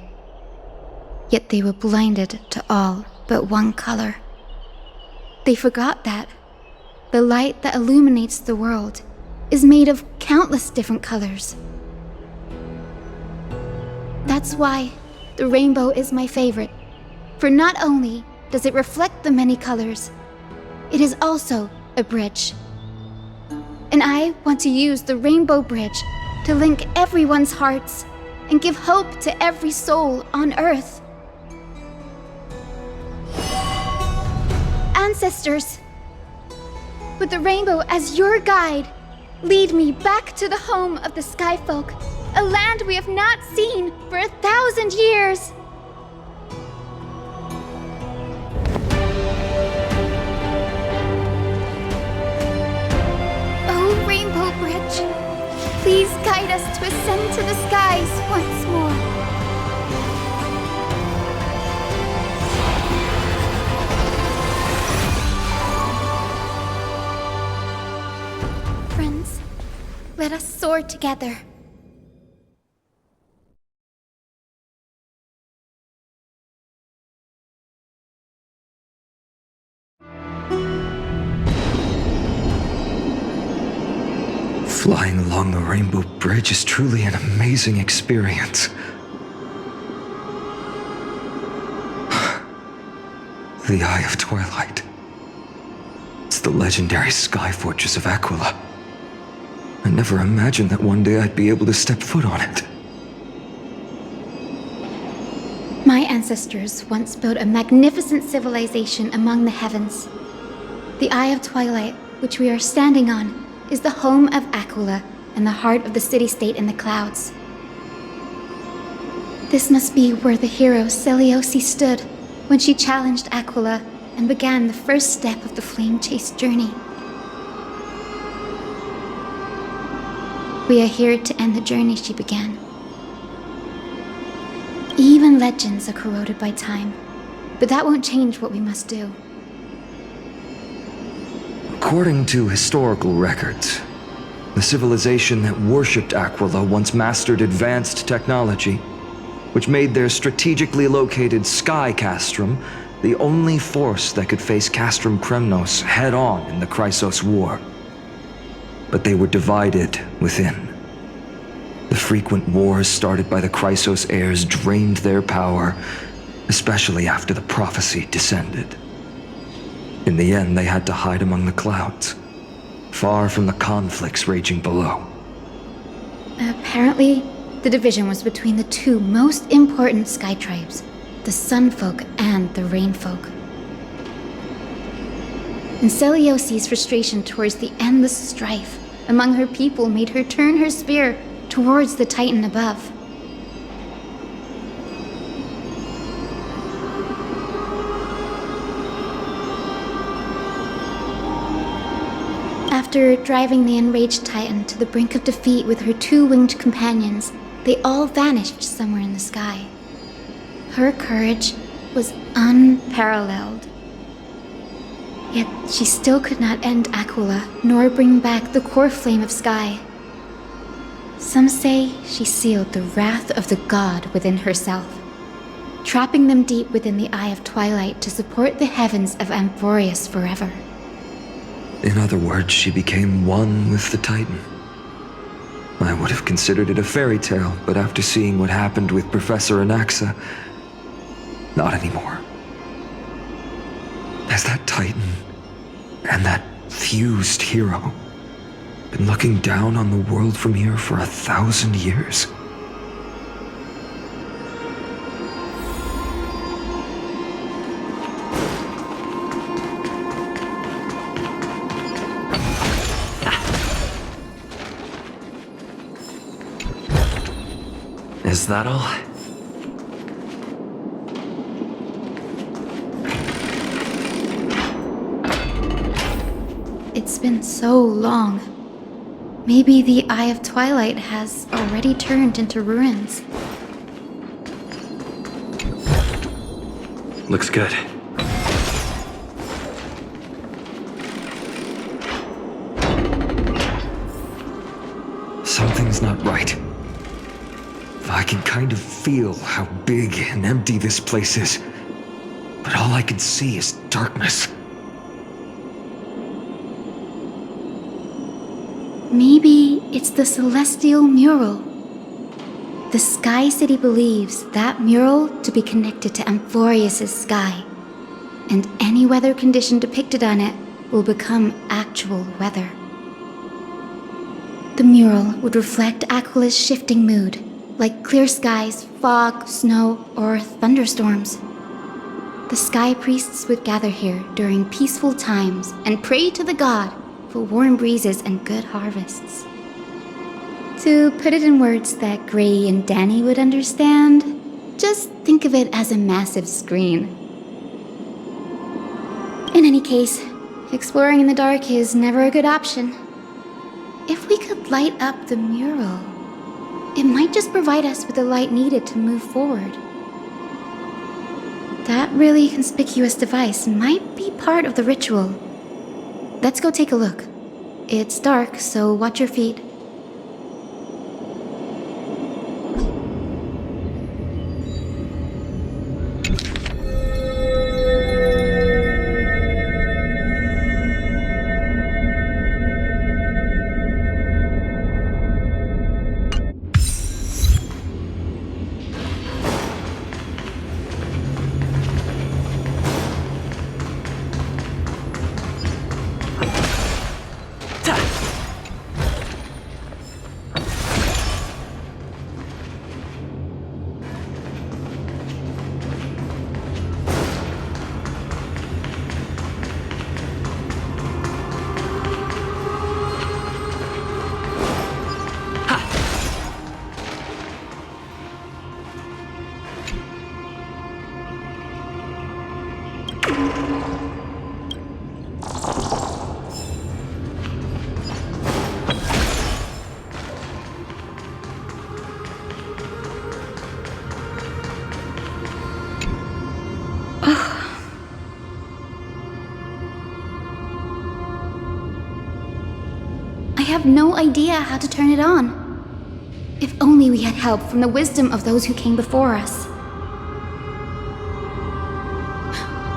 Yet they were blinded to all but one color. They forgot that the light that illuminates the world is made of countless different colors. That's why the rainbow is my favorite, for not only does it reflect the many colors, it is also a bridge. And I want to use the Rainbow Bridge to link everyone's hearts and give hope to every soul on Earth. Ancestors, with the rainbow as your guide, lead me back to the home of the Sky Folk, a land we have not seen for 1,000 years. Oh, Rainbow Bridge, please guide us to ascend to the skies once more. Friends, let us soar together. Flying along the Rainbow Bridge is truly an amazing experience. The Eye of Twilight. It's the legendary sky fortress of Aquila. I never imagined that one day I'd be able to step foot on it. My ancestors once built a magnificent civilization among the heavens. The Eye of Twilight, which we are standing on, is the home of Aquila and the heart of the city-state in the clouds. This must be where the hero Seliosi stood when she challenged Aquila and began the first step of the flame chase journey. We are here to end the journey she began. Even legends are corroded by time, but that won't change what we must do. According to historical records, the civilization that worshipped Aquila once mastered advanced technology, which made their strategically located Sky Castrum the only force that could face Castrum Kremnos head-on in the Chrysos War. But they were divided within. The frequent wars started by the Chrysos heirs drained their power, especially after the prophecy descended. In the end, they had to hide among the clouds, far from the conflicts raging below. Apparently, the division was between the two most important sky tribes, the Sun Folk and the Rain Folk. And Seliosi's frustration towards the endless strife among her people made her turn her spear towards the Titan above. After driving the enraged Titan to the brink of defeat with her two winged companions, they all vanished somewhere in the sky. Her courage was unparalleled. Yet she still could not end Aquila, nor bring back the core flame of Sky. Some say she sealed the wrath of the god within herself, trapping them deep within the Eye of Twilight to support the heavens of Amphoreus forever. In other words, she became one with the Titan. I would have considered it a fairy tale, but after seeing what happened with Professor Anaxa, not anymore. Has that Titan and that fused hero been looking down on the world from here for 1,000 years? Is that all? It's been so long. Maybe the Eye of Twilight has already turned into ruins. Looks good. Something's not right. I can kind of feel how big and empty this place is, but all I can see is darkness. Maybe it's the celestial mural. The Sky City believes that mural to be connected to Amphoreus' sky, and any weather condition depicted on it will become actual weather. The mural would reflect Aquila's shifting mood, like clear skies, fog, snow, or thunderstorms. The sky priests would gather here during peaceful times and pray to the god for warm breezes and good harvests. To put it in words that Gray and Danny would understand, just think of it as a massive screen. In any case, exploring in the dark is never a good option. If we could light up the mural, it might just provide us with the light needed to move forward. That really conspicuous device might be part of the ritual. Let's go take a look. It's dark, so watch your feet. I have no idea how to turn it on. If only we had help from the wisdom of those who came before us.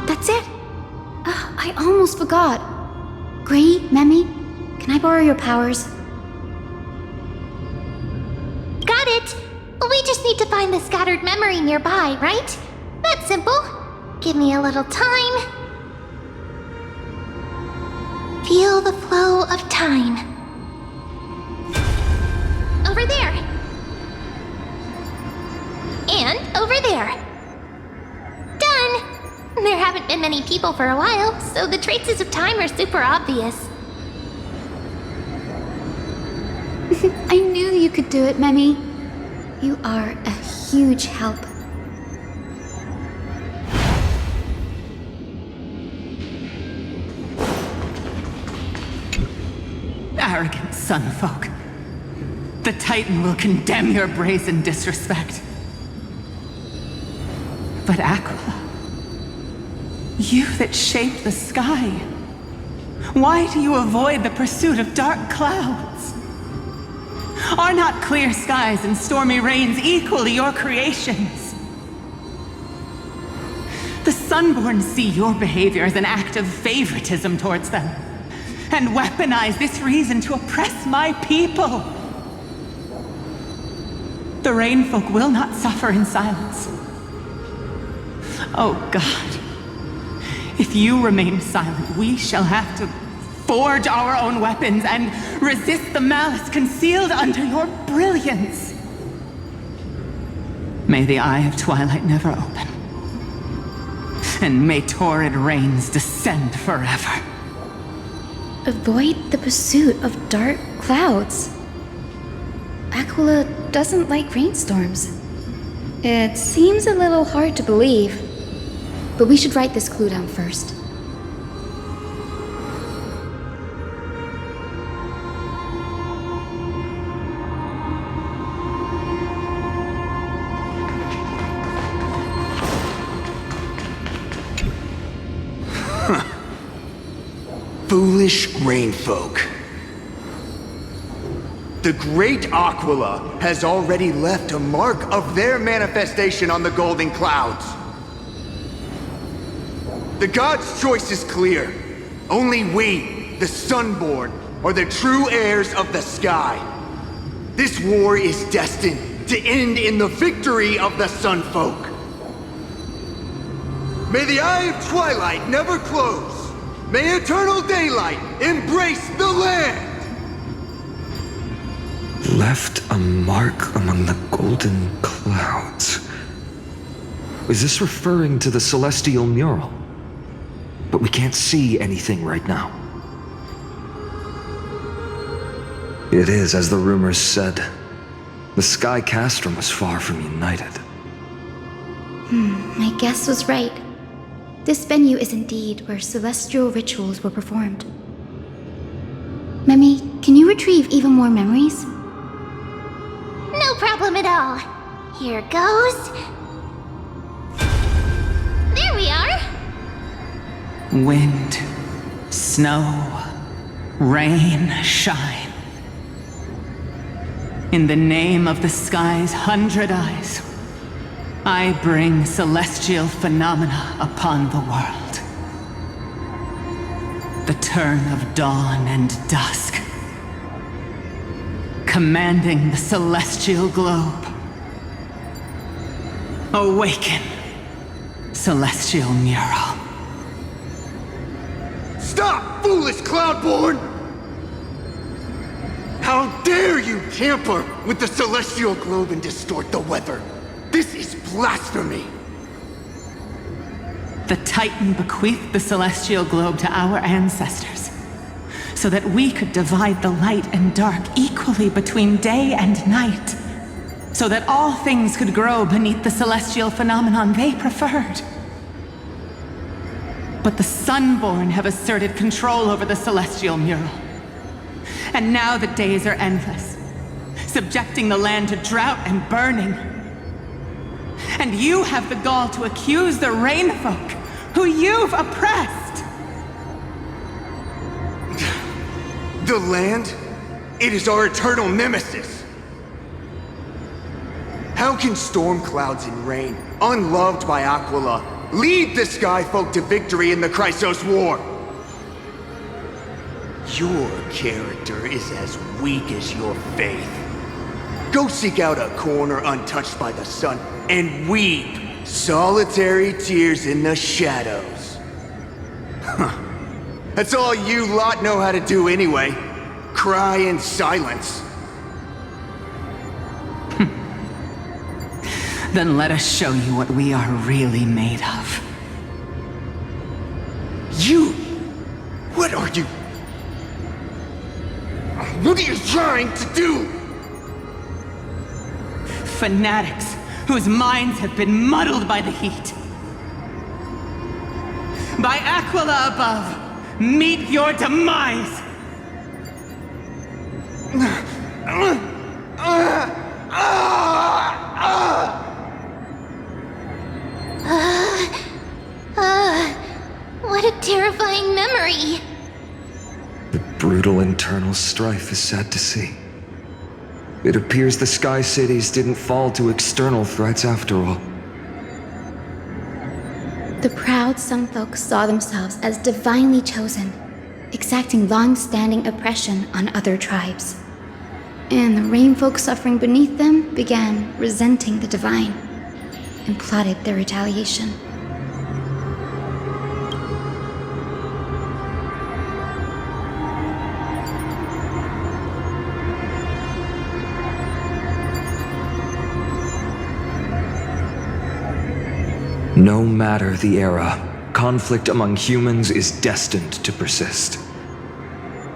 That's it! I almost forgot. Gray, Memi, can I borrow your powers? Got it! We just need to find the scattered memory nearby, right? That's simple. Give me a little time. Feel the flow of time. Over there. And over there. Done! There haven't been many people for a while, so the traces of time are super obvious. I knew you could do it, Memi. You are a huge help. Arrogant sunfolk. The Titan will condemn your brazen disrespect. But Aquila, you that shape the sky, why do you avoid the pursuit of dark clouds? Are not clear skies and stormy rains equally your creations? The Sunborn see your behavior as an act of favoritism towards them, and weaponize this reason to oppress my people. The Rainfolk will not suffer in silence. Oh God, if you remain silent, we shall have to forge our own weapons and resist the malice concealed under your brilliance. May the eye of Twilight never open, and may torrid rains descend forever. Avoid the pursuit of dark clouds. Aquila doesn't like rainstorms. It seems a little hard to believe, but we should write this clue down first. Foolish rainfolk. The great Aquila has already left a mark of their manifestation on the golden clouds. The gods' choice is clear. Only we, the Sunborn, are the true heirs of the sky. This war is destined to end in the victory of the Sunfolk. May the eye of Twilight never close. May eternal daylight embrace the land! Left a mark among the golden clouds. Is this referring to the celestial mural? But we can't see anything right now. It is, as the rumors said. The Sky Castrum was far from united. My guess was right. This venue is indeed where celestial rituals were performed. Memi, can you retrieve even more memories? No problem at all. Here goes. There we are. Wind, snow, rain, shine. In the name of the sky's 100 eyes, I bring celestial phenomena upon the world. The turn of dawn and dusk, commanding the celestial globe. Awaken, celestial mural. Stop, foolish Cloudborn! How dare you tamper with the celestial globe and distort the weather? This is blasphemy! The Titan bequeathed the celestial globe to our ancestors, so that we could divide the light and dark equally between day and night, so that all things could grow beneath the celestial phenomenon they preferred. But the Sunborn have asserted control over the celestial mural. And now the days are endless, subjecting the land to drought and burning. And you have the gall to accuse the Rainfolk, who you've oppressed! The land? It is our eternal nemesis! How can storm clouds and rain, unloved by Aquila, lead the Skyfolk to victory in the Chrysos War? Your character is as weak as your faith. Go seek out a corner untouched by the sun and weep solitary tears in the shadows. Huh. That's all you lot know how to do anyway. Cry in silence. Then let us show you what we are really made of. You? What are you? What are you trying to do? Fanatics whose minds have been muddled by the heat. By Aquila above, meet your demise! What a terrifying memory! The brutal internal strife is sad to see. It appears the Sky Cities didn't fall to external threats after all. The proud Sunfolk saw themselves as divinely chosen, exacting long-standing oppression on other tribes. And the Rainfolk suffering beneath them began resenting the divine, and plotted their retaliation. No matter the era, conflict among humans is destined to persist.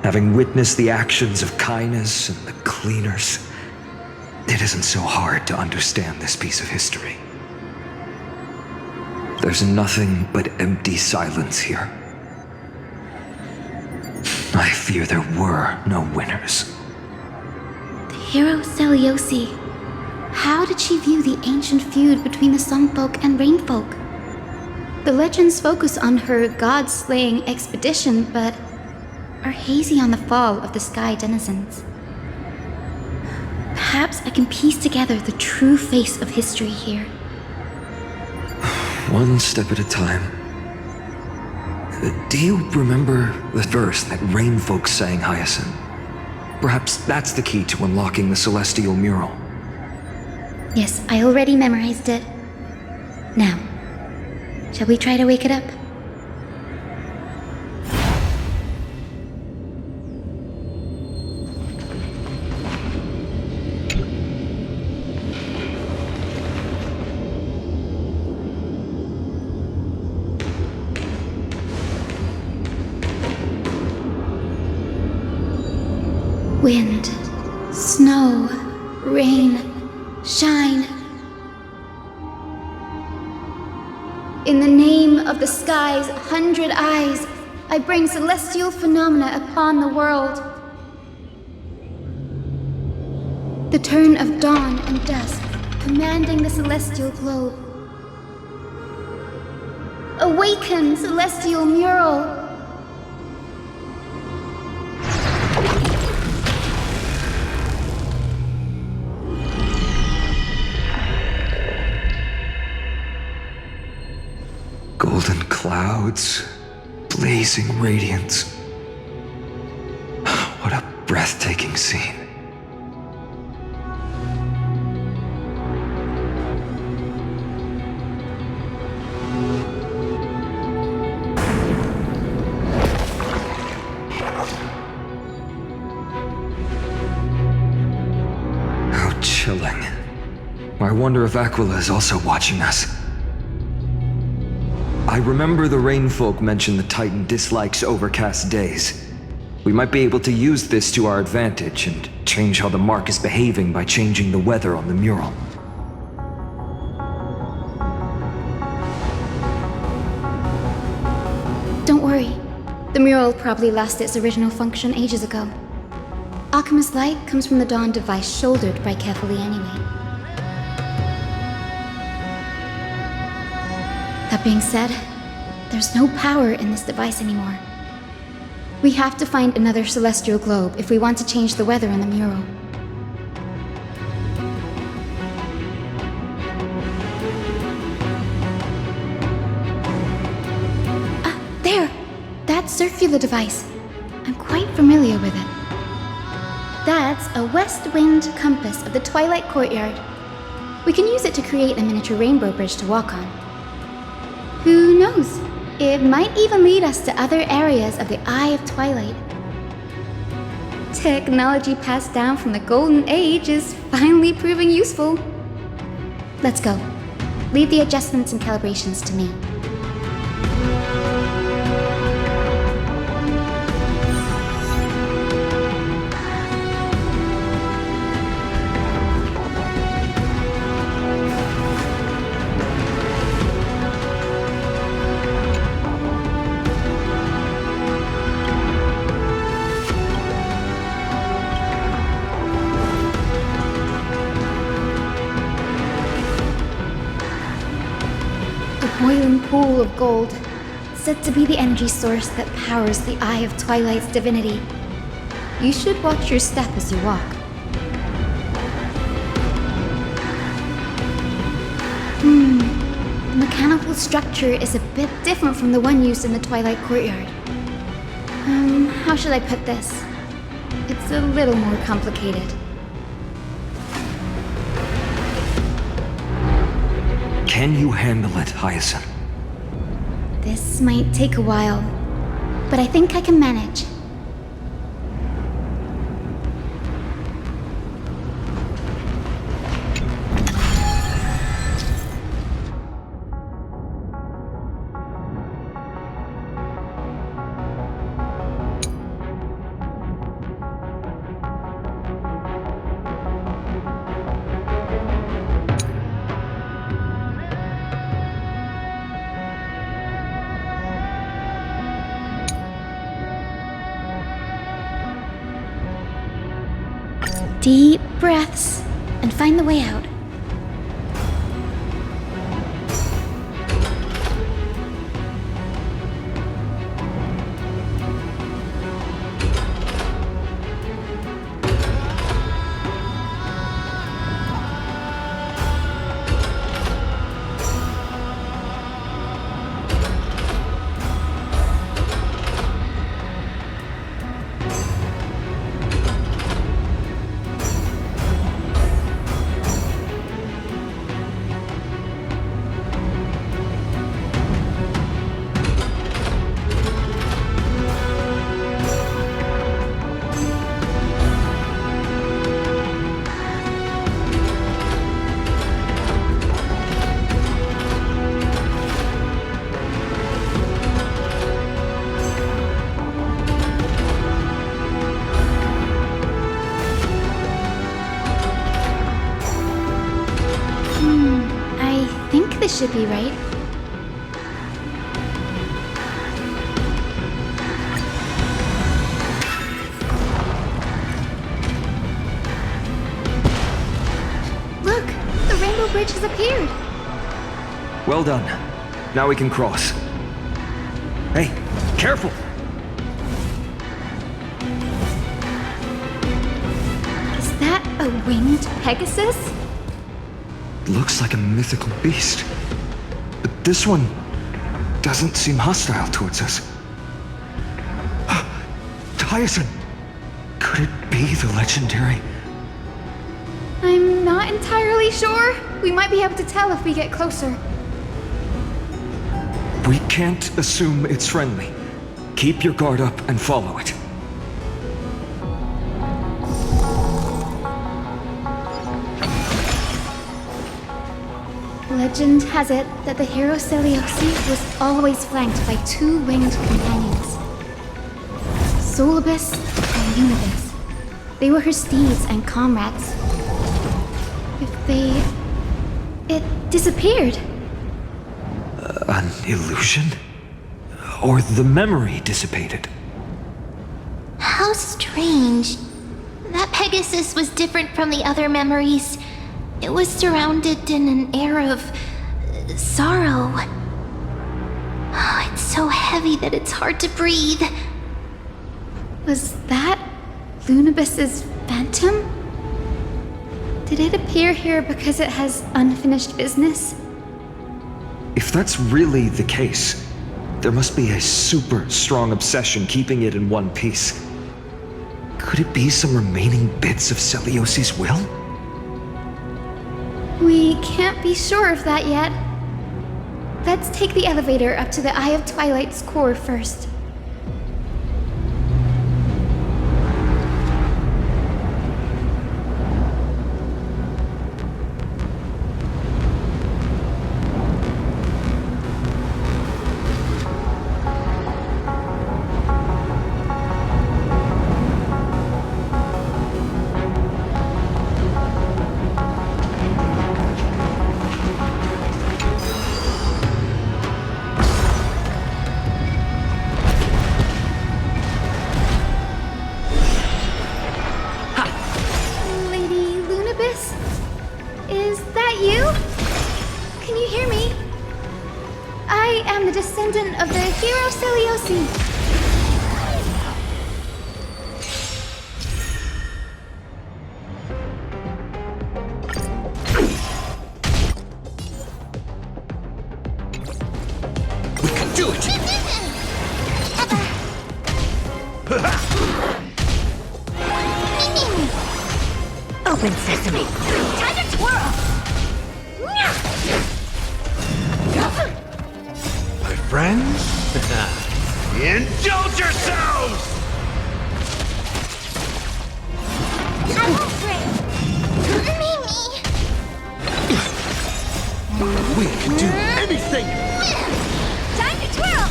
Having witnessed the actions of Kindness and the Cleaners, it isn't so hard to understand this piece of history. There's nothing but empty silence here. I fear there were no winners. The hero Seliosi. How did she view the ancient feud between the Sunfolk and Rainfolk? The legends focus on her god-slaying expedition, but are hazy on the fall of the Sky denizens. Perhaps I can piece together the true face of history here. One step at a time. Do you remember the verse that Rainfolk sang, Hyacinth? Perhaps that's the key to unlocking the celestial mural. Yes, I already memorized it. Now, shall we try to wake it up? Wind, snow, rain, shine. In the name of the sky's 100 eyes, I bring celestial phenomena upon the world. The turn of dawn and dusk, commanding the celestial globe. Awaken, celestial mural! Golden clouds, blazing radiance. What a breathtaking scene. How chilling. I wonder if Aquila is also watching us. I remember the Rainfolk mentioned the Titan dislikes overcast days. We might be able to use this to our advantage and change how the mark is behaving by changing the weather on the mural. Don't worry. The mural probably lost its original function ages ago. Alchemist's light comes from the Dawn device shouldered by Carefully anyway. That being said, there's no power in this device anymore. We have to find another celestial globe if we want to change the weather in the mural. There! That circular device. I'm quite familiar with it. That's a west wind compass of the Twilight courtyard. We can use it to create a miniature rainbow bridge to walk on. Who knows? It might even lead us to other areas of the Eye of Twilight. Technology passed down from the Golden Age is finally proving useful. Let's go. Leave the adjustments and calibrations to me. Boiling pool of gold, said to be the energy source that powers the Eye of Twilight's divinity. You should watch your step as you walk. The mechanical structure is a bit different from the one used in the Twilight courtyard. How should I put this? It's a little more complicated. Can you handle it, Hyacinth? This might take a while, but I think I can manage. Deep breaths, and find the way out. This should be right. Look! The rainbow bridge has appeared! Well done. Now we can cross. Hey, careful! Is that a winged Pegasus? Looks like a mythical beast. But this one doesn't seem hostile towards us. Hyacinth! Could it be the legendary? I'm not entirely sure. We might be able to tell if we get closer. We can't assume it's friendly. Keep your guard up and follow it. Legend has it that the hero Seleucus was always flanked by two winged companions. Solabis and Unibis. They were her steeds and comrades. It disappeared. An illusion? Or the memory dissipated. How strange. That Pegasus was different from the other memories. It was surrounded in an air of sorrow. Oh, it's so heavy that it's hard to breathe. Was that Lunabis's phantom? Did it appear here because it has unfinished business? If that's really the case, there must be a super strong obsession keeping it in one piece. Could it be some remaining bits of Celiosi's will? We can't be sure of that yet. Let's take the elevator up to the Eye of Twilight's core first. Is that you? Can you hear me? I am the descendant of the hero Celiosi. We can do it! Open sesame. Time to twirl! My friends, indulge yourselves! We can do anything! Time to twirl!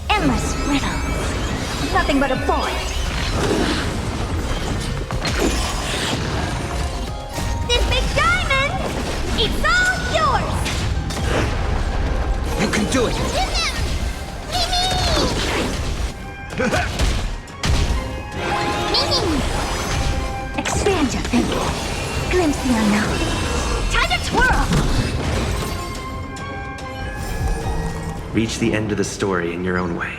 Endless riddles. Nothing but a void. This big diamond, it's all yours! You can do it! Expand your thinking. Glimpse the unknown. Time to twirl! Reach the end of the story in your own way.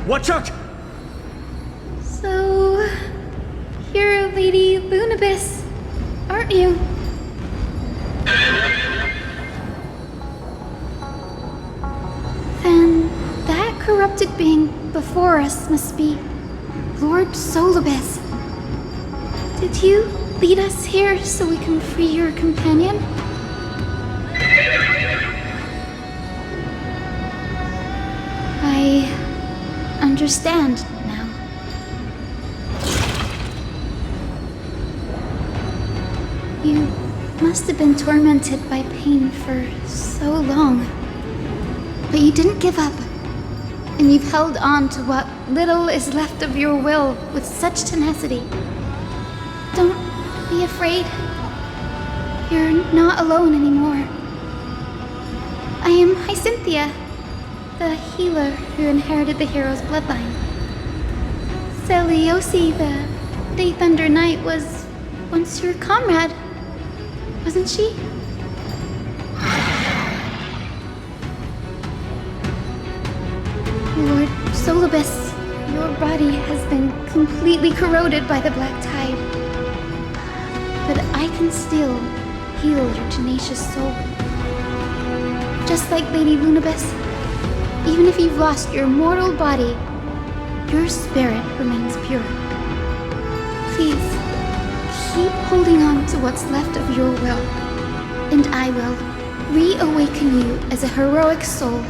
Watch out! So, you're Lady Lunabis, aren't you? Then that corrupted being before us must be Lord Solabis. Did you lead us here so we can free your companion? I understand now. You must have been tormented by pain for so long. But you didn't give up. And you've held on to what little is left of your will with such tenacity. Don't be afraid. You're not alone anymore. I am Hyacinthia, the healer who inherited the hero's bloodline. Celiosi, the Day Thunder Knight, was once your comrade, wasn't she? Lord Solabis, your body has been completely corroded by the black tide. But I can still heal your tenacious soul. Just like Lady Lunabis. Even if you've lost your mortal body, your spirit remains pure. Please, keep holding on to what's left of your will, and I will reawaken you as a heroic soul.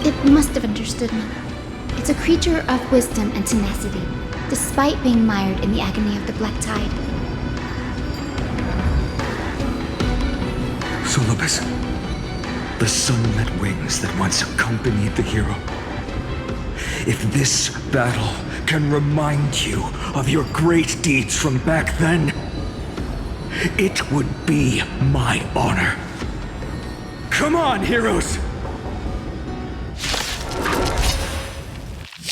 It must have understood me. It's a creature of wisdom and tenacity, despite being mired in the agony of the black tide. Solabis, the sunlit wings that once accompanied the hero. If this battle can remind you of your great deeds from back then, it would be my honor. Come on, heroes!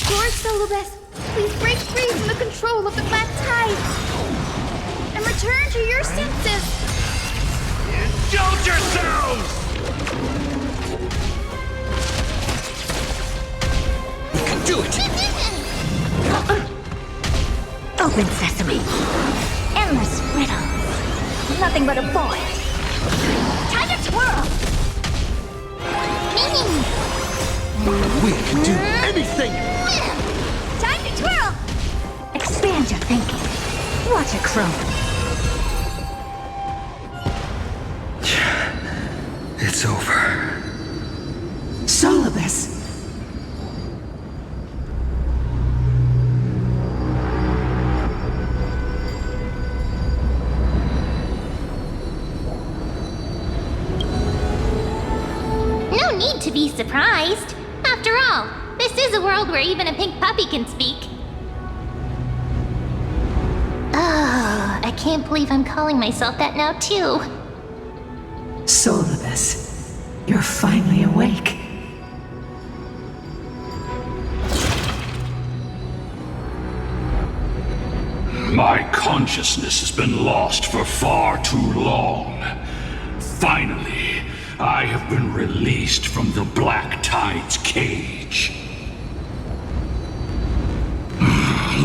Lord Solabis, please break free from the control of the black tide and return to your senses. Indulge yourselves! We can do it! Open sesame. Endless riddles. Nothing but a void. Time to twirl. We can do anything! Time to twirl. Expand your thinking. Watch it grow. It's over. Solabis. No need to be surprised. After all, this is a world where even a pink puppy can speak. Oh, I can't believe I'm calling myself that now, too. Solabis, you're finally awake. My consciousness has been lost for far too long. Finally, I have been released from the Black Tide's cage.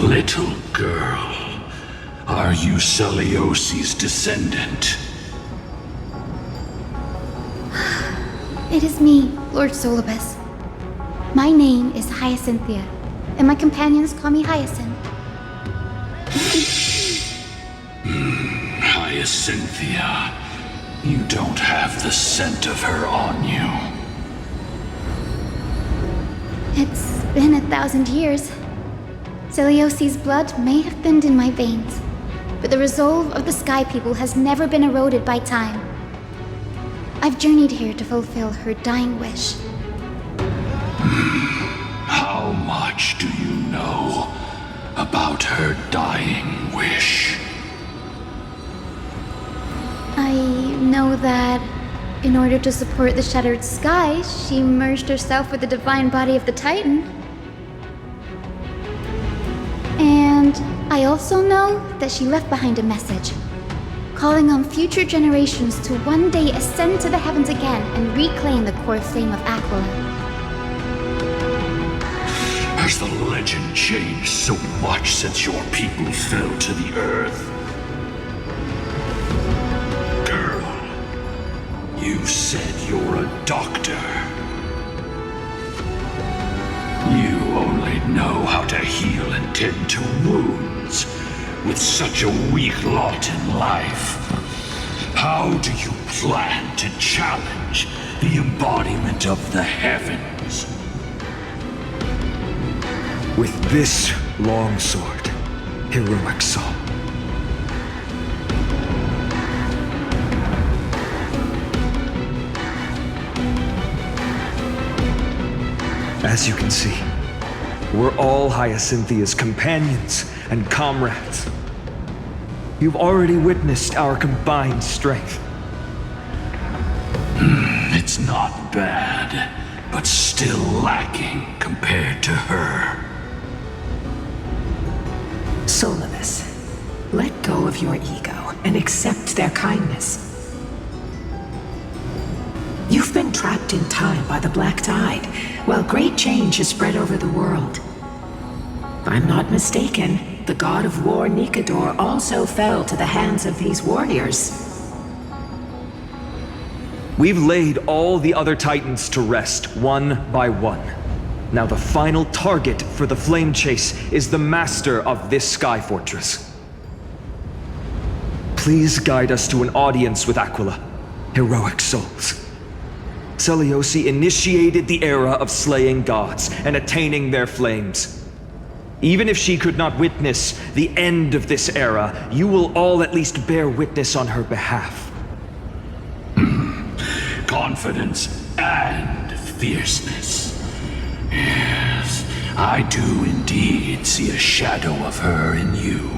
Little girl, are you Celiosi's descendant? It is me, Lord Solabis. My name is Hyacinthia, and my companions call me Hyacinth. Hyacinthia, you don't have the scent of her on you. It's been 1,000 years. Celiosi's blood may have thinned in my veins, but the resolve of the Sky People has never been eroded by time. I've journeyed here to fulfill her dying wish. How much do you know about her dying wish? I know that in order to support the shattered sky, she merged herself with the divine body of the Titan. And I also know that she left behind a message, calling on future generations to one day ascend to the heavens again and reclaim the core flame of Aquila. Has the legend changed so much since your people fell to the earth? You said you're a doctor. You only know how to heal and tend to wounds with such a weak lot in life. How do you plan to challenge the embodiment of the heavens? With this long sword, heroic soul. As you can see, we're all Hyacinthia's companions and comrades. You've already witnessed our combined strength. It's not bad, but still lacking compared to her. Solabis, let go of your ego and accept their kindness. You've been trapped in time by the Black Tide, while great change has spread over the world. If I'm not mistaken, the god of war Nikador also fell to the hands of these warriors. We've laid all the other Titans to rest, one by one. Now the final target for the flame chase is the master of this sky fortress. Please guide us to an audience with Aquila, heroic souls. Seliosi initiated the era of slaying gods and attaining their flames. Even if she could not witness the end of this era, you will all at least bear witness on her behalf. Confidence and fierceness. Yes, I do indeed see a shadow of her in you.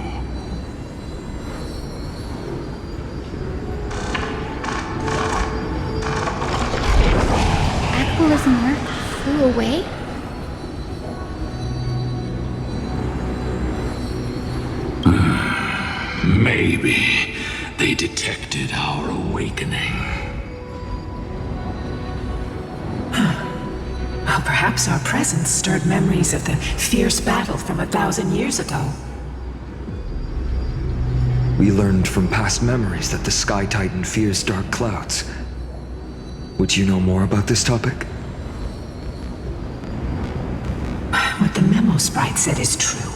Aquila's mark flew away? Maybe they detected our awakening. Well, perhaps our presence stirred memories of the fierce battle from 1,000 years ago. We learned from past memories that the Sky Titan fears dark clouds. Would you know more about this topic? What the memo sprite said is true,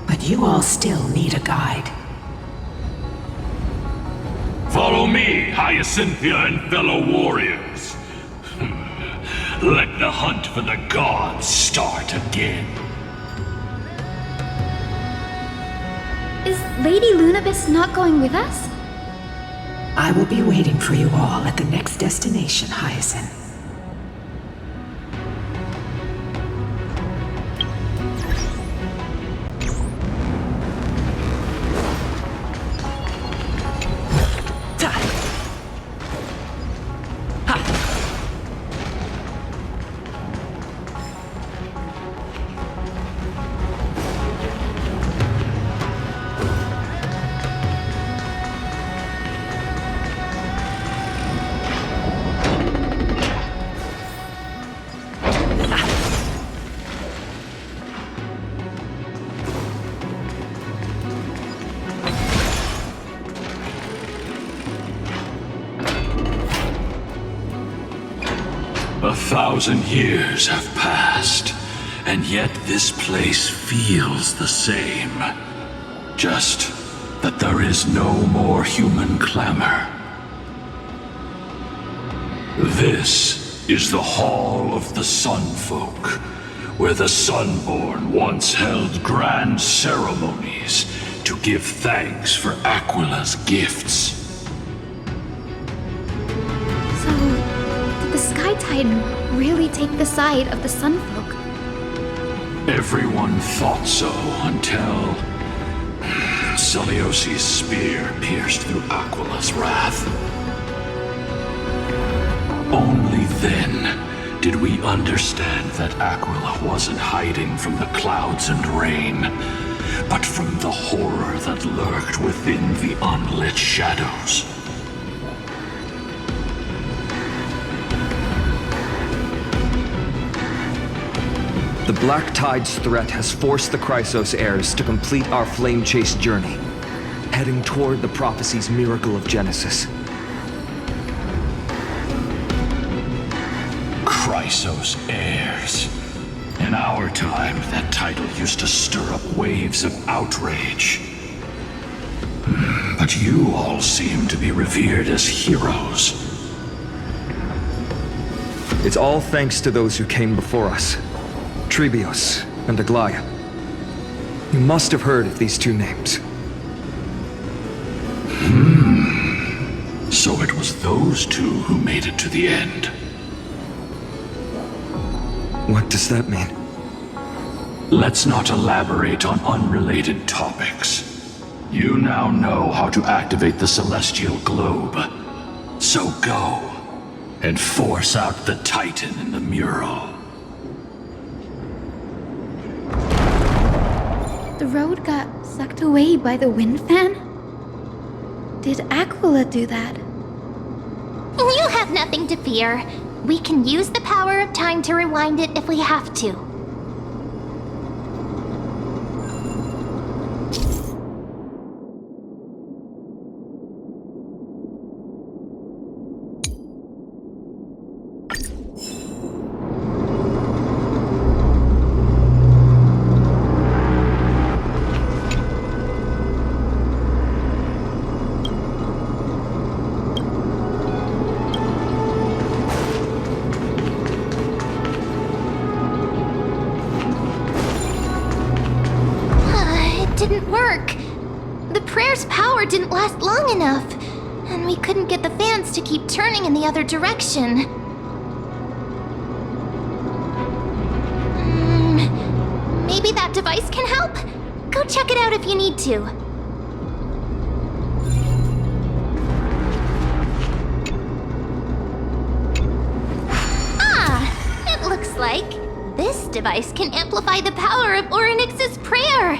but you all still need a guide. Follow me, Hyacinthia and fellow warriors. Let the hunt for the gods start again. Is Lady Lunabis not going with us? I will be waiting for you all at the next destination, Hyacinth. A 1,000 years have passed, and yet this place feels the same. Just that there is no more human clamor. This is the Hall of the Sunfolk, where the Sunborn once held grand ceremonies to give thanks for Aquila's gifts. Sky Titan really take the side of the Sunfolk? Everyone thought so until Seliosi's spear pierced through Aquila's wrath. Only then did we understand that Aquila wasn't hiding from the clouds and rain, but from the horror that lurked within the unlit shadows. The Black Tide's threat has forced the Chrysos heirs to complete our flame chase journey, heading toward the prophecy's miracle of Genesis. Chrysos heirs. In our time, that title used to stir up waves of outrage. But you all seem to be revered as heroes. It's all thanks to those who came before us. Trebios and Aglaia. You must have heard of these two names. So it was those two who made it to the end. What does that mean? Let's not elaborate on unrelated topics. You now know how to activate the celestial globe. So go and force out the Titan in the mural. The road got sucked away by the wind fan? Did Aquila do that? You have nothing to fear. We can use the power of time to rewind it if we have to. prayer's power didn't last long enough, and we couldn't get the fans to keep turning in the other direction. Maybe that device can help? Go check it out if you need to. It looks like this device can amplify the power of Orynyx's prayer.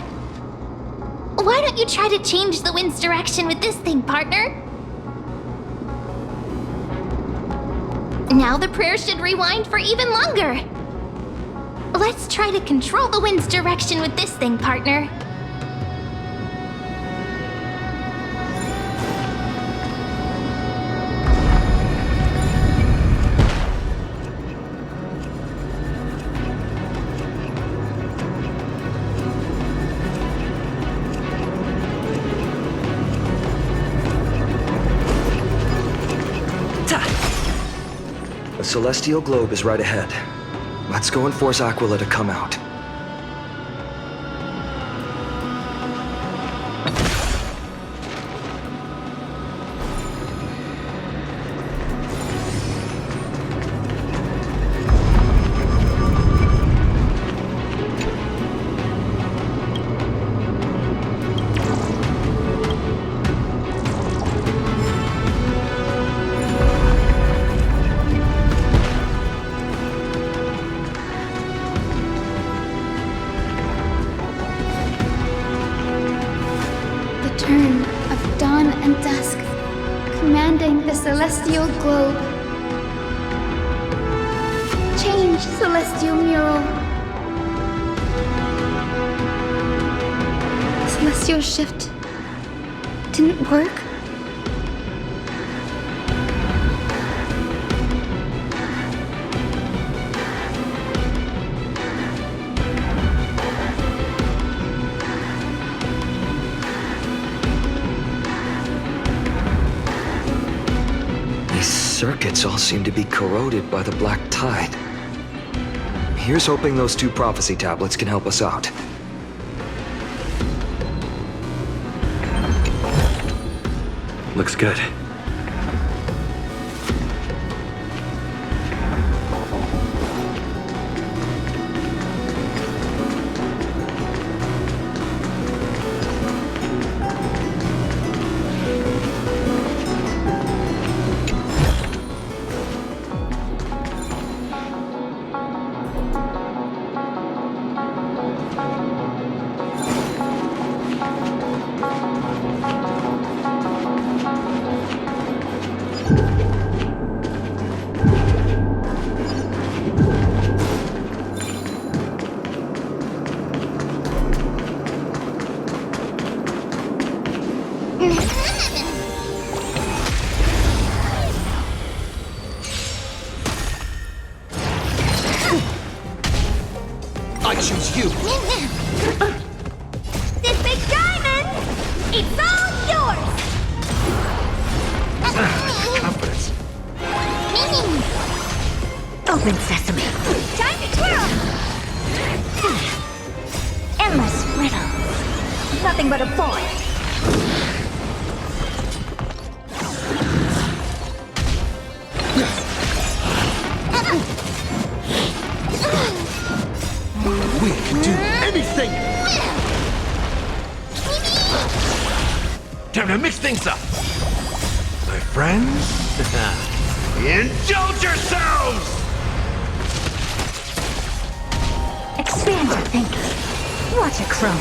Why don't you try to change the wind's direction with this thing, partner? Now the prayer should rewind for even longer. Let's try to control the wind's direction with this thing, partner. The celestial globe is right ahead. Let's go and force Aquila to come out. Turn of dawn and dusk, commanding the celestial globe. Change, celestial mural. Celestial shift didn't work. Circuits all seem to be corroded by the black tide. Here's hoping those two prophecy tablets can help us out. Looks good. I choose you. This big diamond, it's all yours. Confidence. Open sesame. Time to twirl. Endless riddles. Nothing but a void. We can do anything! Time to mix things up! My friends, indulge yourselves! Expand your thinking. Watch a chrono.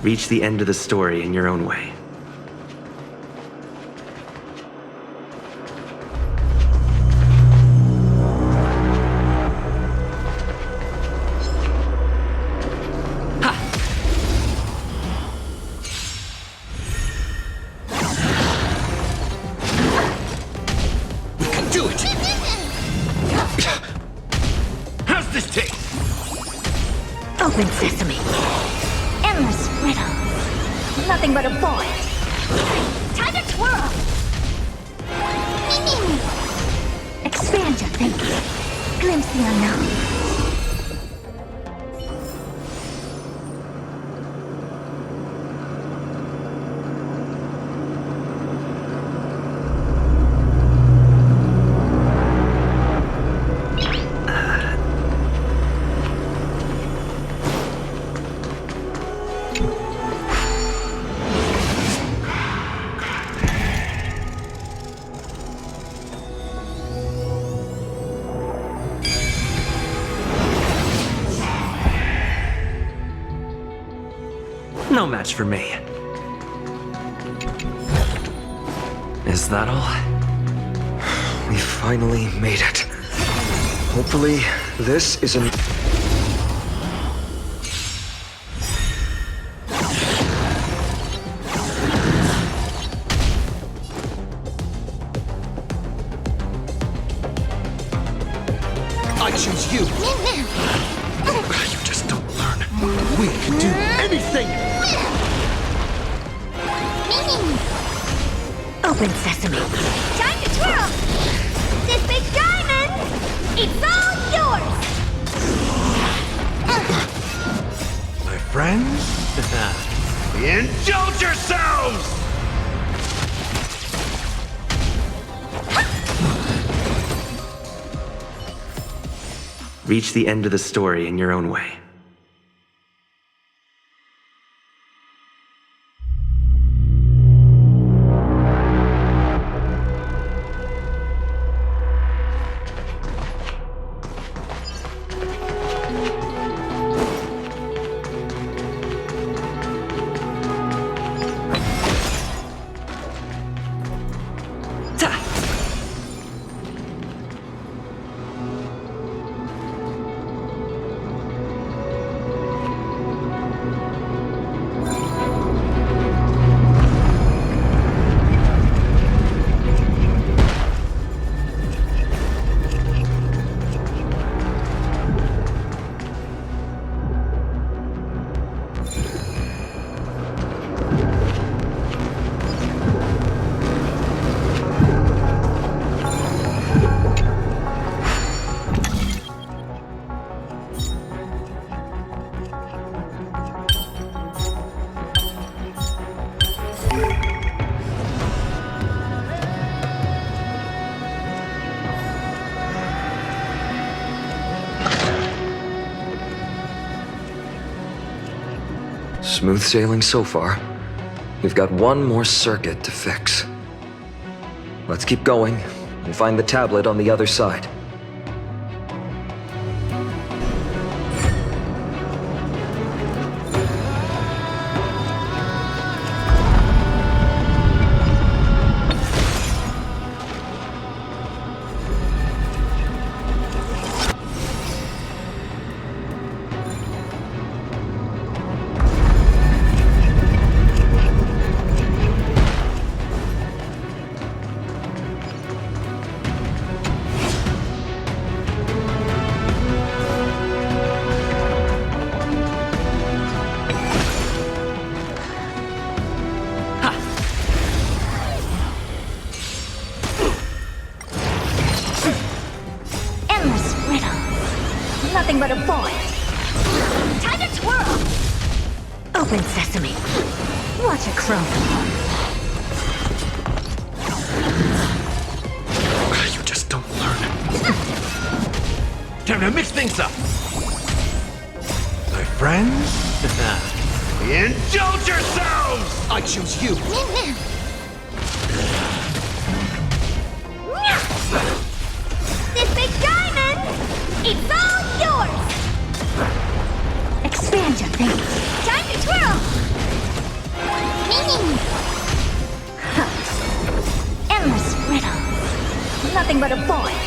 Reach the end of the story in your own way. Open sesame. Endless riddles. Nothing but a void. Time to twirl. Expand your thinking. Glimpse the unknown. no match for me. Is that all? We finally made it. Hopefully, this isn't... I choose you. You just don't learn. We can do anything. Open sesame. Time to twirl! This big diamond! It's all yours! My friends? Indulge yourselves! Reach the end of the story in your own way. Smooth sailing so far. We've got one more circuit to fix. Let's keep going and find the tablet on the other side. Nothing but a void. Time to twirl! Open sesame. Watch it crumble. You just don't learn. Time to mix things up. My friends? Indulge yourselves! I choose you. This big diamond! It's all yours! Expand your thinking. Time to twirl! Endless riddles. Nothing but a void.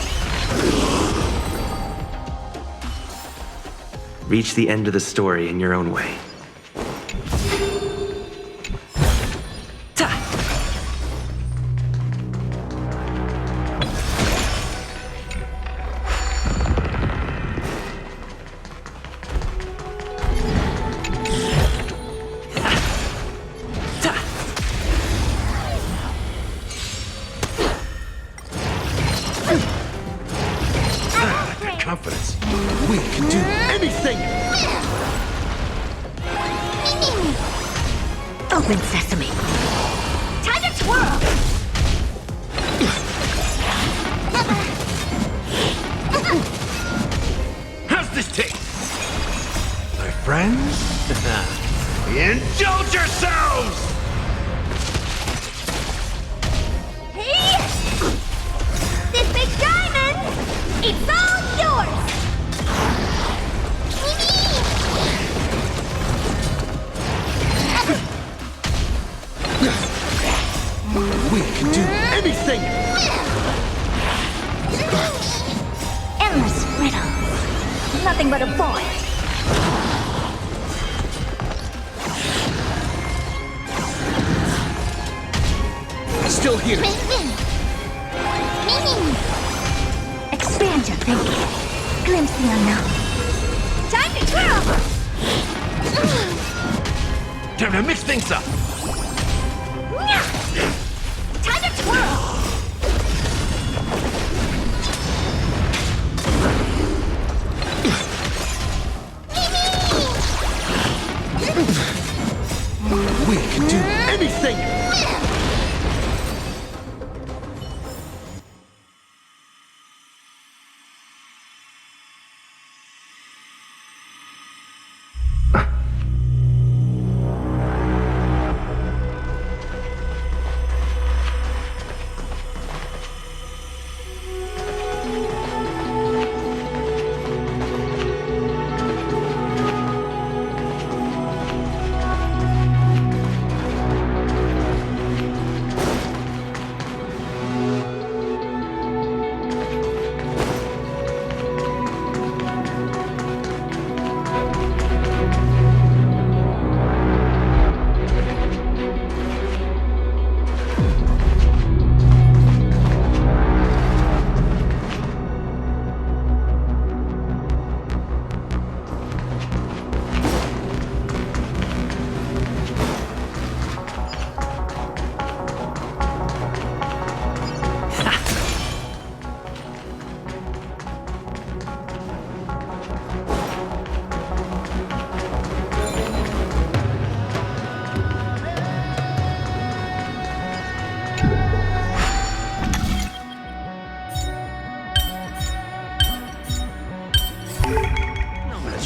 Reach the end of the story in your own way. Confidence. We can do anything! Open sesame. Time to twirl! How's this taste? My friends? Indulge yourselves! Hey! This big diamond! It's all yours! anything! Endless riddles. Nothing but a boy. Still here. Expand your thinking. Glimpse the unknown. Time to twirl! Time to mix things up. Time to twirl! We can do anything!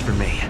For me.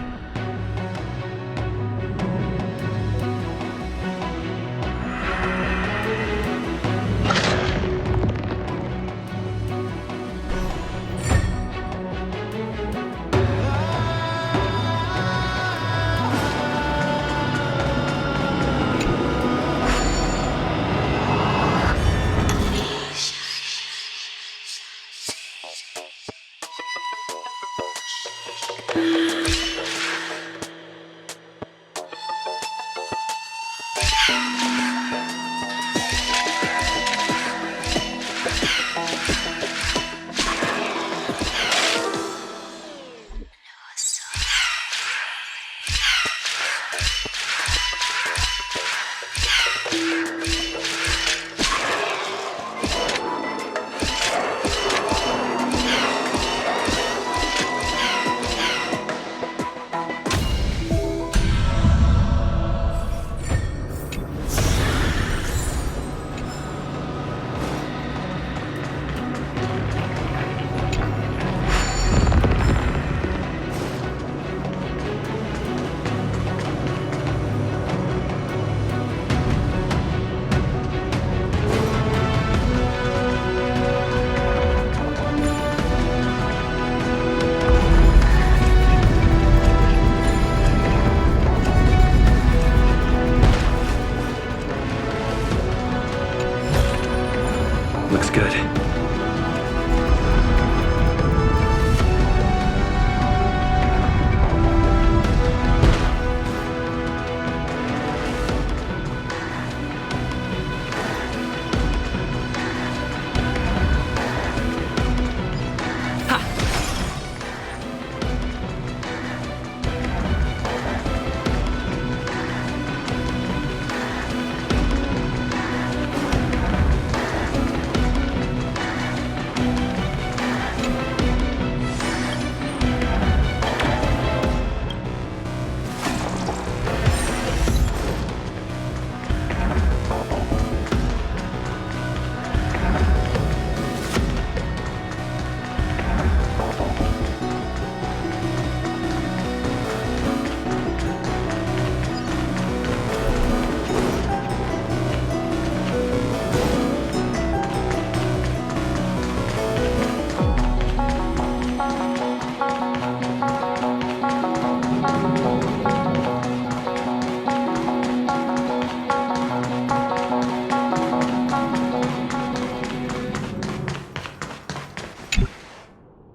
Looks good.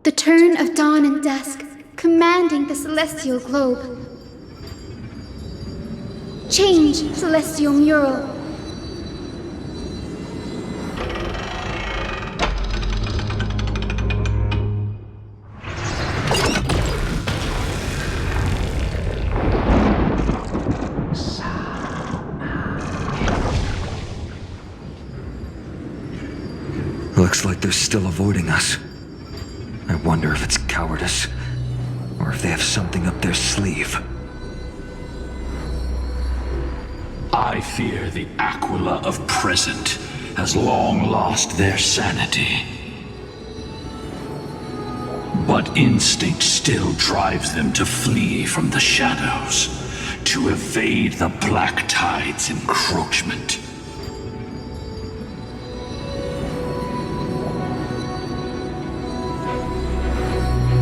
The turn of dawn and dusk, commanding the celestial globe. Change, celestial mural. Looks like they're still avoiding us. I wonder if it's cowardice, or if they have something up their sleeve. I fear the Aquila of present has long lost their sanity. But instinct still drives them to flee from the shadows, to evade the Black Tide's encroachment.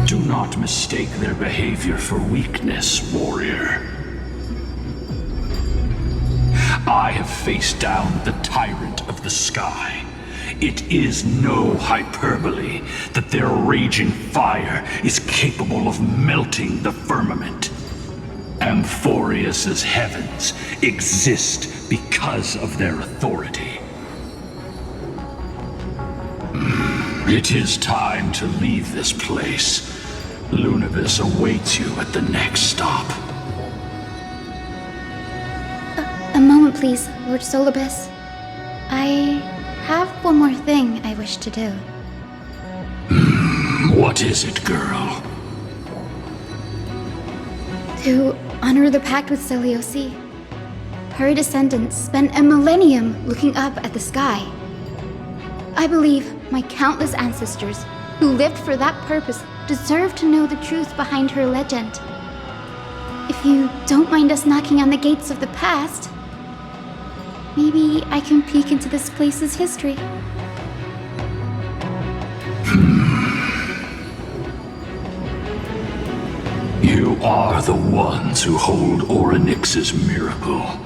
Do not mistake their behavior for weakness, warrior. I have faced down the tyrant of the sky. It is no hyperbole that their raging fire is capable of melting the firmament. Amphoreus's heavens exist because of their authority. It is time to leave this place. Lunabis awaits you at the next stop. A moment, please, Lord Solabis. I have one more thing I wish to do. What is it, girl? To honor the pact with Selioci. Her descendants spent a millennium looking up at the sky. I believe my countless ancestors who lived for that purpose deserve to know the truth behind her legend. If you don't mind us knocking on the gates of the past, maybe I can peek into this place's history. You are the ones who hold Orynyx's miracle.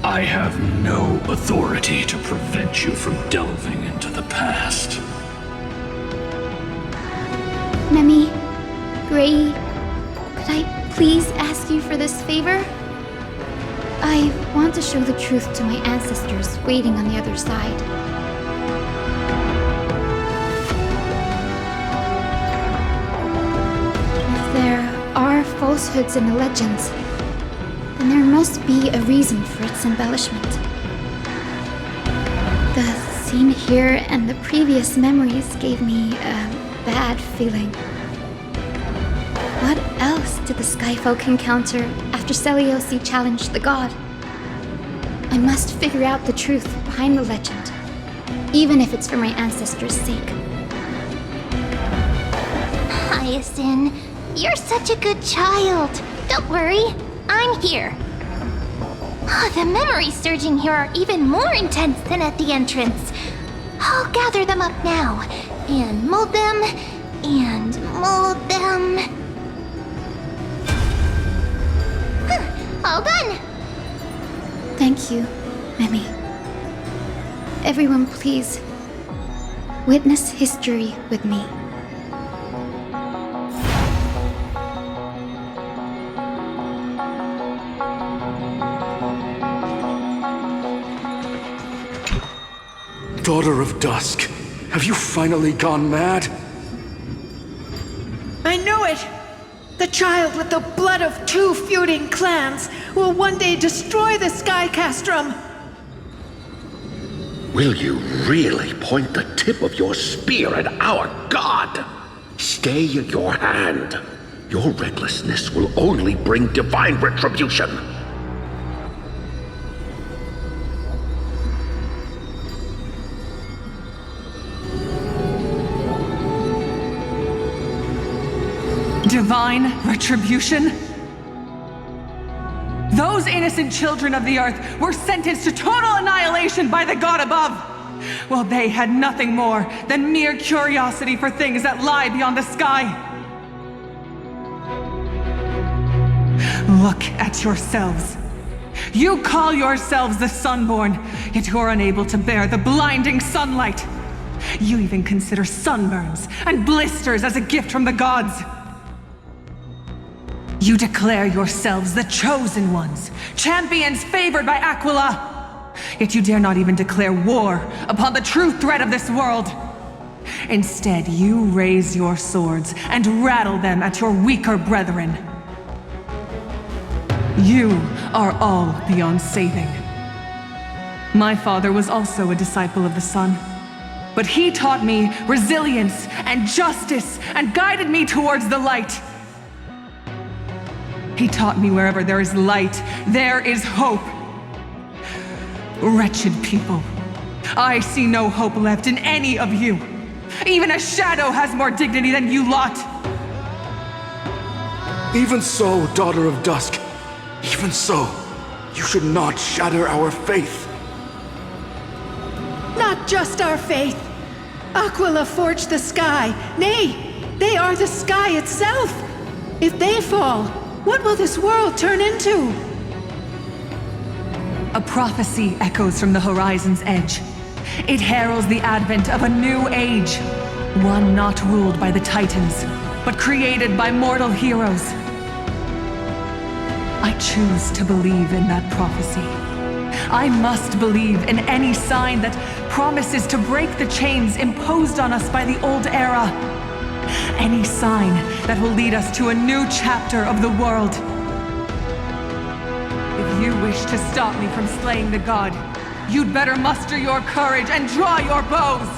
I have no authority to prevent you from delving into the past. Nemi, Gray, could I please ask you for this favor? I want to show the truth to my ancestors waiting on the other side. If there are falsehoods in the legends, then there must be a reason for its embellishment. The scene here and the previous memories gave me a bad feeling. What else did the Skyfolk encounter after Selioci challenged the god? I must figure out the truth behind the legend, even if it's for my ancestors' sake. Hyacinth, you're such a good child. Don't worry, I'm here. The memories surging here are even more intense than at the entrance. I'll gather them up now, and mold them, and mold them. All done! Thank you, Mimi. Everyone, please, witness history with me. Daughter of Dusk, have you finally gone mad? I knew it! The child with the blood of two feuding clans will one day destroy the Sky Castrum! Will you really point the tip of your spear at our god? Stay your hand. Your recklessness will only bring divine retribution. Divine retribution? Those innocent children of the earth were sentenced to total annihilation by the god above, while they had nothing more than mere curiosity for things that lie beyond the sky. Look at yourselves. You call yourselves the Sunborn, yet you're unable to bear the blinding sunlight. You even consider sunburns and blisters as a gift from the gods. You declare yourselves the chosen ones, champions favored by Aquila. Yet you dare not even declare war upon the true threat of this world. Instead, you raise your swords and rattle them at your weaker brethren. You are all beyond saving. My father was also a disciple of the sun, but he taught me resilience and justice and guided me towards the light. He taught me wherever there is light, there is hope. Wretched people, I see no hope left in any of you. Even a shadow has more dignity than you lot. Even so, Daughter of Dusk, even so, you should not shatter our faith. Not just our faith. Aquila forged the sky. Nay, they are the sky itself. If they fall, what will this world turn into? A prophecy echoes from the horizon's edge. It heralds the advent of a new age. One not ruled by the Titans, but created by mortal heroes. I choose to believe in that prophecy. I must believe in any sign that promises to break the chains imposed on us by the old era. Any sign that will lead us to a new chapter of the world. If you wish to stop me from slaying the god, you'd better muster your courage and draw your bows.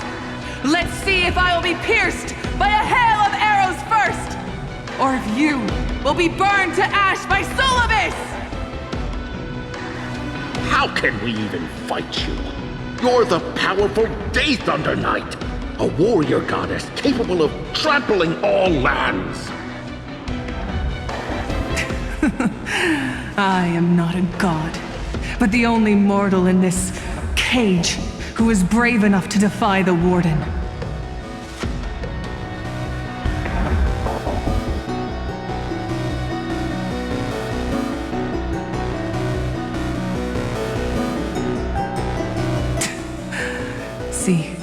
Let's see if I will be pierced by a hail of arrows first, or if you will be burned to ash by Solabis! How can we even fight you? You're the powerful Day Thunder Knight, a warrior goddess capable of trampling all lands. I am not a god, but the only mortal in this cage who is brave enough to defy the Warden. See,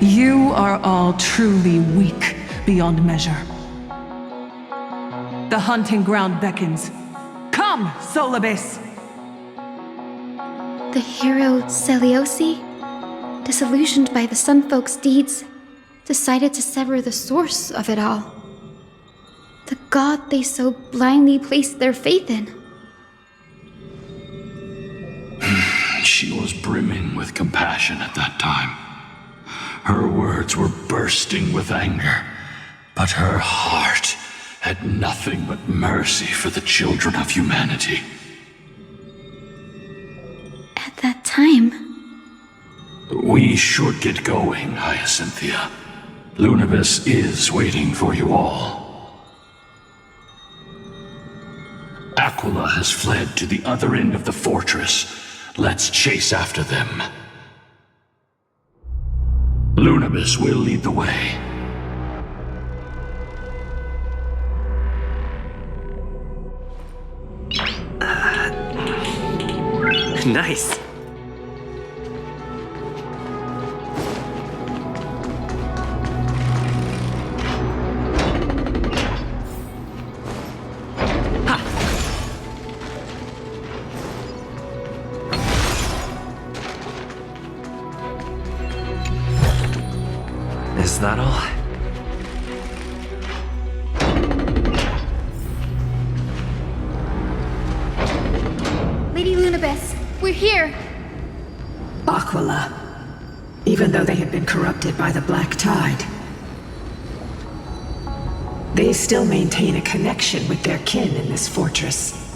you are all truly weak beyond measure. The hunting ground beckons. Come, Solabis! The hero Celiosi, disillusioned by the Sunfolk's deeds, decided to sever the source of it all. The god they so blindly placed their faith in. She was brimming with compassion at that time. Her words were bursting with anger, but her heart had nothing but mercy for the children of humanity. At that time... We should get going, Hyacinthia. Lunabis is waiting for you all. Aquila has fled to the other end of the fortress. Let's chase after them. Lunabis will lead the way. Nice. Is that all? Lady Lunabis, we're here! Aquila. Even though they have been corrupted by the Black Tide, they still maintain a connection with their kin in this fortress.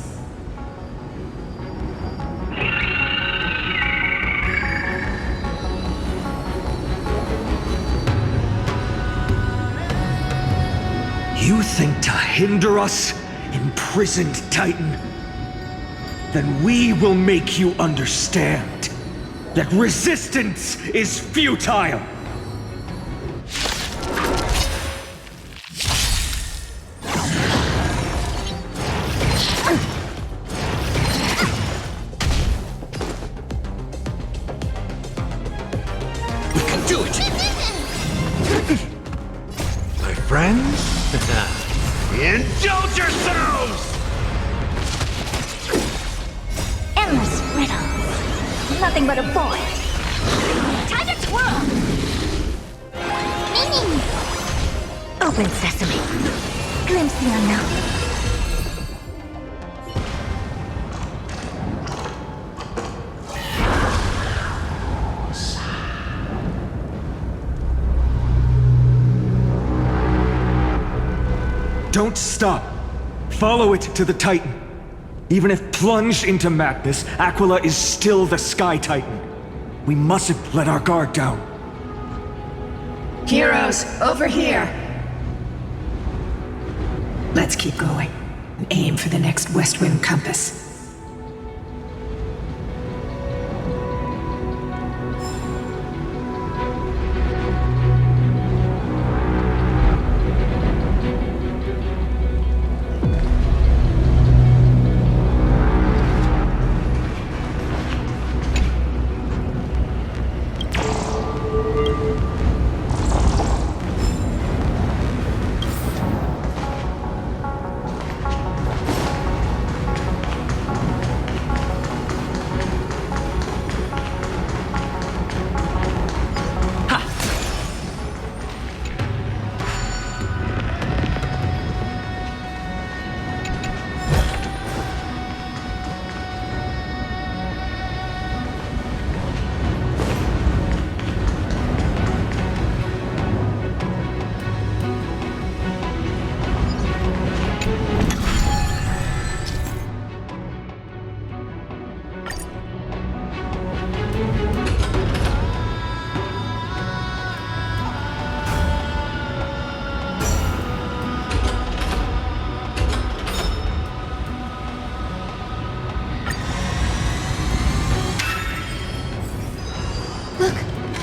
You think to hinder us, imprisoned Titan? Then we will make you understand that resistance is futile! We can do it! friends? Indulge yourselves! Endless riddles. Nothing but a boy. Time to twirl! Meaning! Open sesame. Glimpse the unknown. Don't stop. Follow it to the Titan. Even if plunged into madness, Aquila is still the Sky Titan. We mustn't let our guard down. Heroes, over here! Let's keep going. And aim for the next West Wind compass.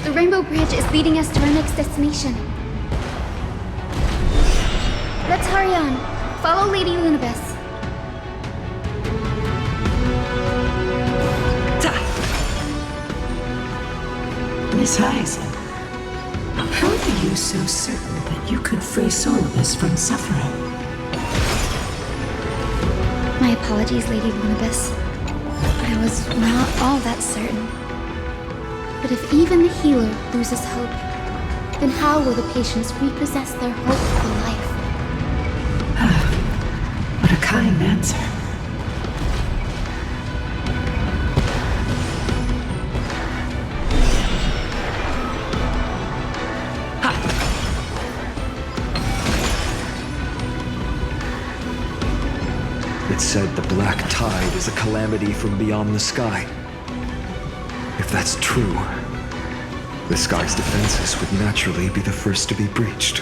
The Rainbow Bridge is leading us to our next destination. Let's hurry on. Follow Lady Lunabis. Miss Hyson, how are you so certain that you could free Solabis from suffering? My apologies, Lady Lunabis. I was not all that certain. But if even the healer loses hope, then how will the patients repossess their hope for life? What a kind answer. It's said the Black Tide is a calamity from beyond the sky. If that's true, the sky's defenses would naturally be the first to be breached.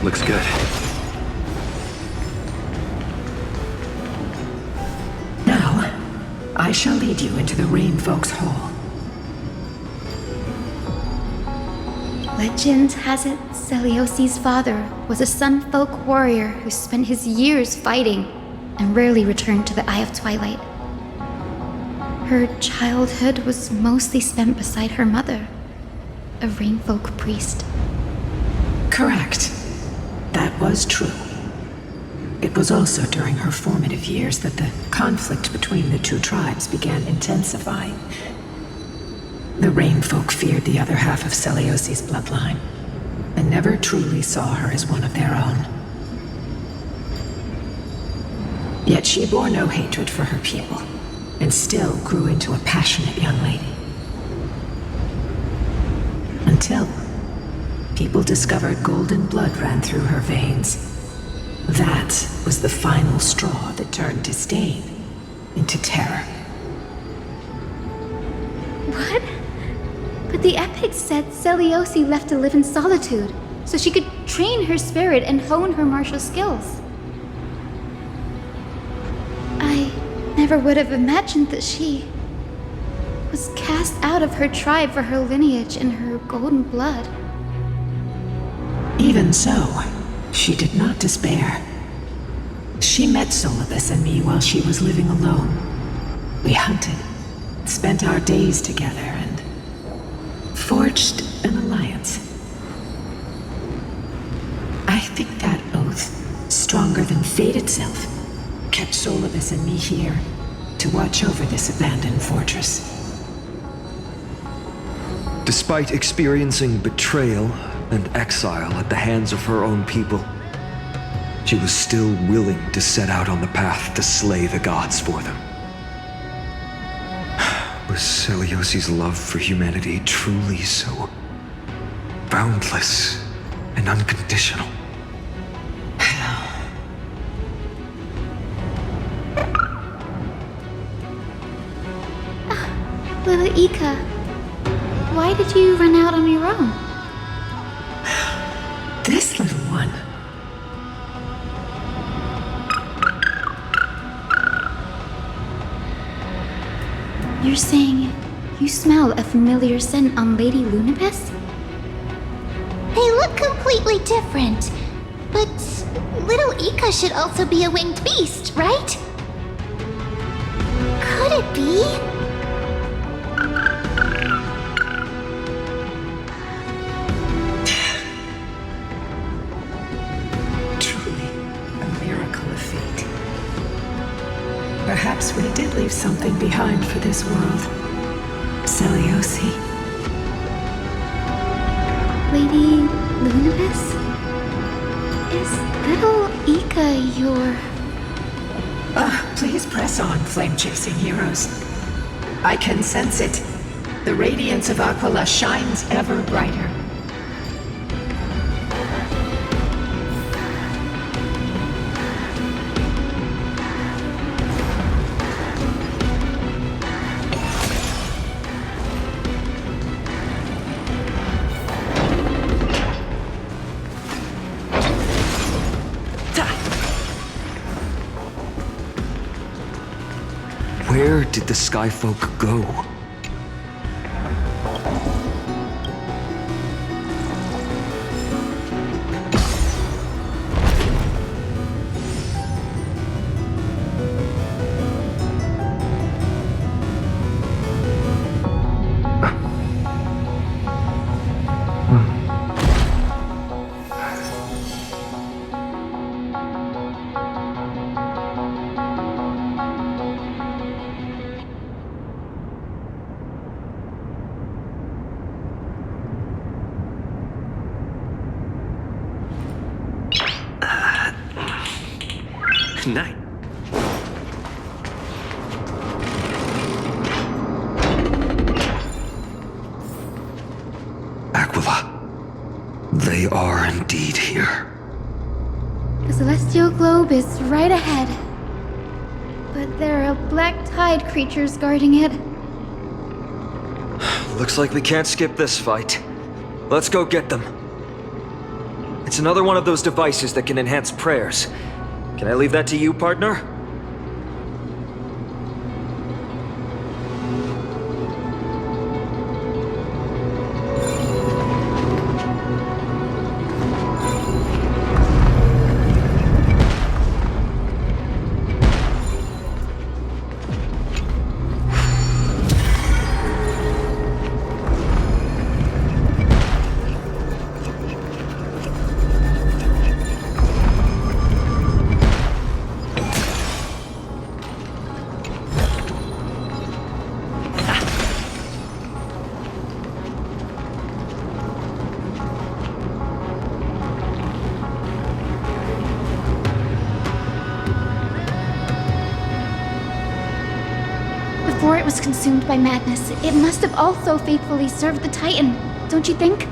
Looks good. Now, I shall lead you into the Rain Folk's Hall. Legend has it Celiosi's father was a Sun Folk warrior who spent his years fighting and rarely returned to the Eye of Twilight. Her childhood was mostly spent beside her mother, a Rainfolk priest. Correct. That was true. It was also during her formative years that the conflict between the two tribes began intensifying. The Rainfolk feared the other half of Celiosi's bloodline, and never truly saw her as one of their own. Yet she bore no hatred for her people, and still grew into a passionate young lady. Until people discovered golden blood ran through her veins. That was the final straw that turned disdain into terror. What? But the epics said Celiosi left to live in solitude, so she could train her spirit and hone her martial skills. I never would have imagined that she was cast out of her tribe for her lineage and her golden blood. Even so, she did not despair. She met Solabis and me while she was living alone. We hunted, spent our days together, and forged an alliance. I think that oath, stronger than fate itself, kept Solabis and me here to watch over this abandoned fortress. Despite experiencing betrayal and exile at the hands of her own people, she was still willing to set out on the path to slay the gods for them. Was Celiosi's love for humanity truly so boundless and unconditional? Little Ika, why did you run out on your own? This little one. You're saying you smell a familiar scent on Lady Lunabis? They look completely different. But little Ika should also be a winged beast, right? Could it be? Truly, a miracle of fate. Perhaps we did leave something behind for this world. Celiosi. Lady Lunabis? Is little Ika your... Please press on, flame-chasing heroes. I can sense it. The radiance of Aquila shines ever brighter. Where did the Skyfolk go? Night. Aquila. They are indeed here. The celestial globe is right ahead. But there are black tide creatures guarding it. Looks like we can't skip this fight. Let's go get them. It's another one of those devices that can enhance prayers. Can I leave that to you, partner? Before it was consumed by madness, it must have also faithfully served the Titan, don't you think?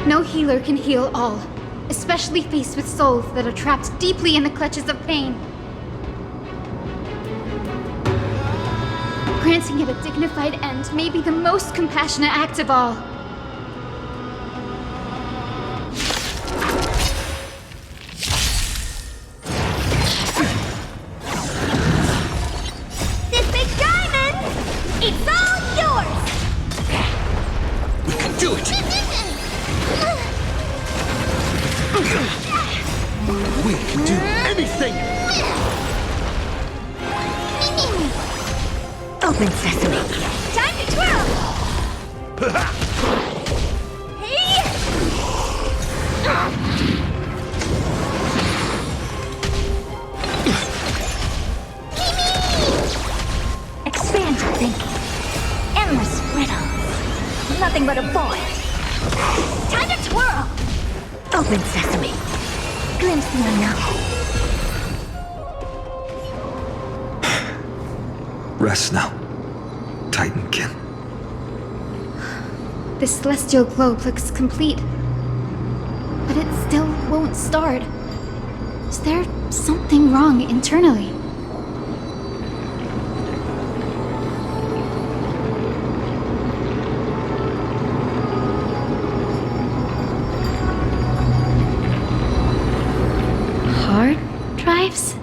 No healer can heal all, especially faced with souls that are trapped deeply in the clutches of pain. Granting it a dignified end may be the most compassionate act of all. This big diamond! It's all yours! We can riddles. Nothing but a boy. Time to twirl! Open sesame. Glimpse me now. Rest now, Titankin. This celestial globe looks complete, but it still won't start. Is there something wrong internally? Hard drives?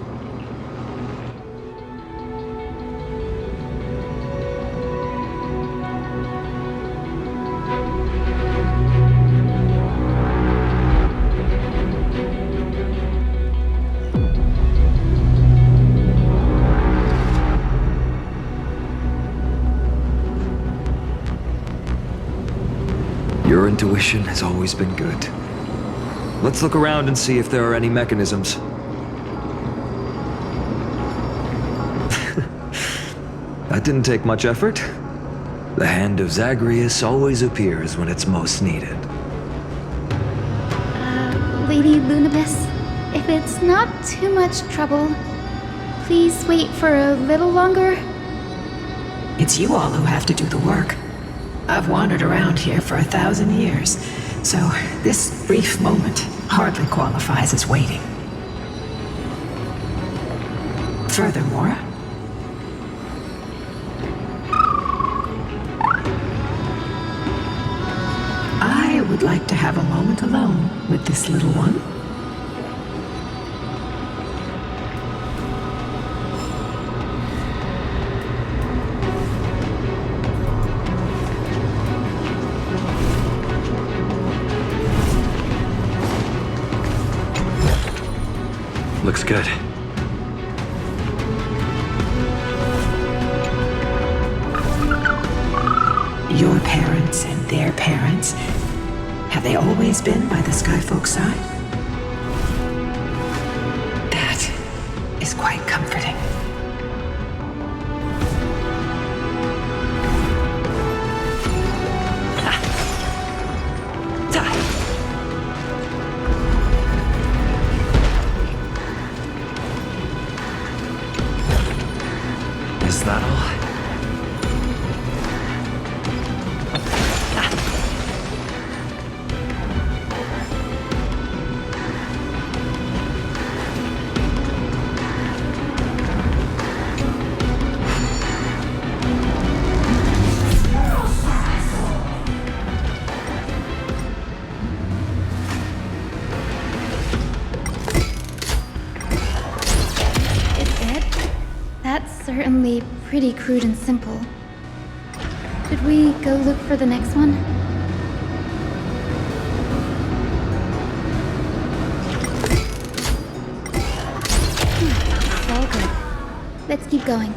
Your intuition has always been good. Let's look around and see if there are any mechanisms. That didn't take much effort. The hand of Zagreus always appears when it's most needed. Lady Lunabis, if it's not too much trouble, please wait for a little longer. It's you all who have to do the work. I've wandered around here for 1,000 years, so this brief moment hardly qualifies as waiting. Furthermore, I would like to have a moment alone with this little one. Looks good. Your parents and their parents, have they always been by the Skyfolk's side? That is quite comforting. Is that all? That's certainly pretty crude and simple. Should we go look for the next one? It's all good. Let's keep going.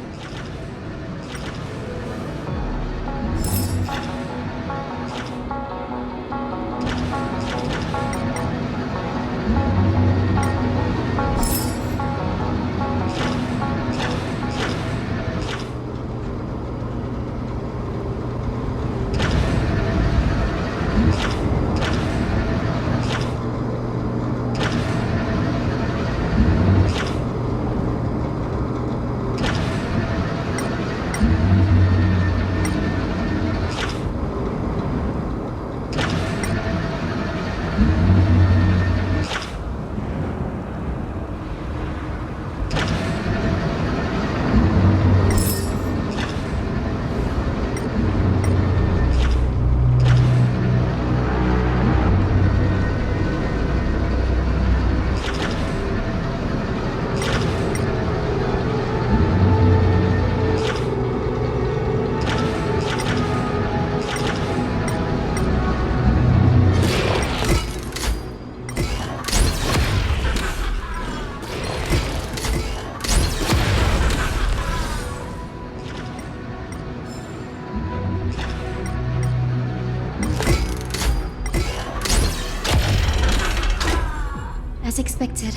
As expected,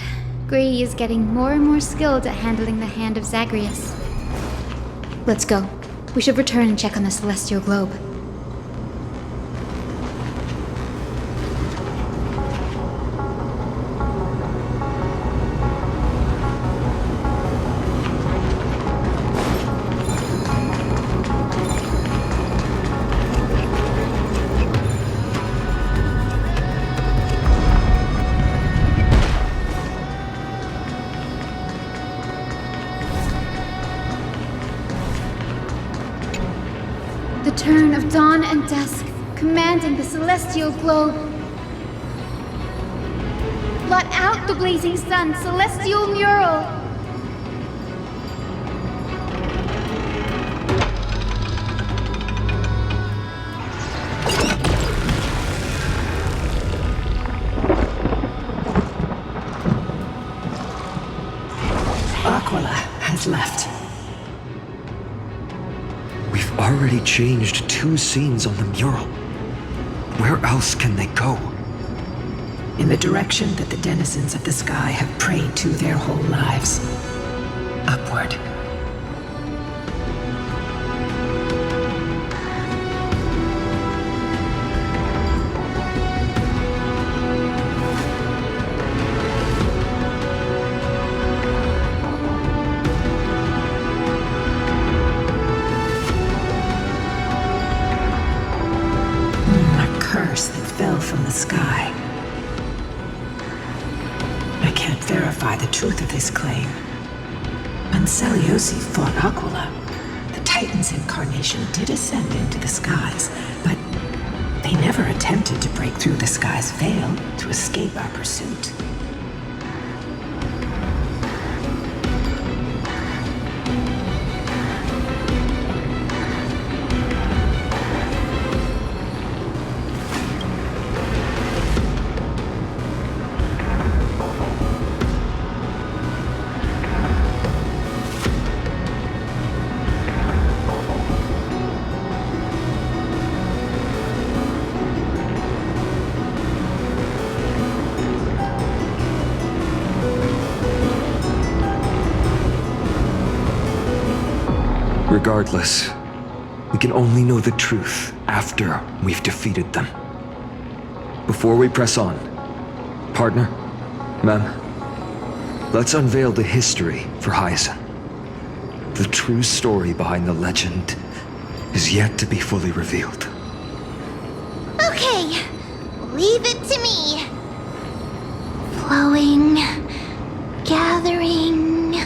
Gray is getting more and more skilled at handling the hand of Zagreus. Let's go. We should return and check on the celestial globe. The turn of dawn and dusk, commanding the celestial globe. Blot out the blazing sun, celestial mural. Aquila has left. We've already changed 2 scenes on the mural. Where else can they go? In the direction that the denizens of the sky have prayed to their whole lives. Upward. From the sky. I can't verify the truth of this claim. When Seliosi fought Aquila, the Titan's incarnation did ascend into the skies, but they never attempted to break through the sky's veil to escape our pursuit. Regardless, we can only know the truth after we've defeated them. Before we press on, partner, ma'am, let's unveil the history for Hyacinth. The true story behind the legend is yet to be fully revealed. Okay, leave it to me. Flowing, gathering,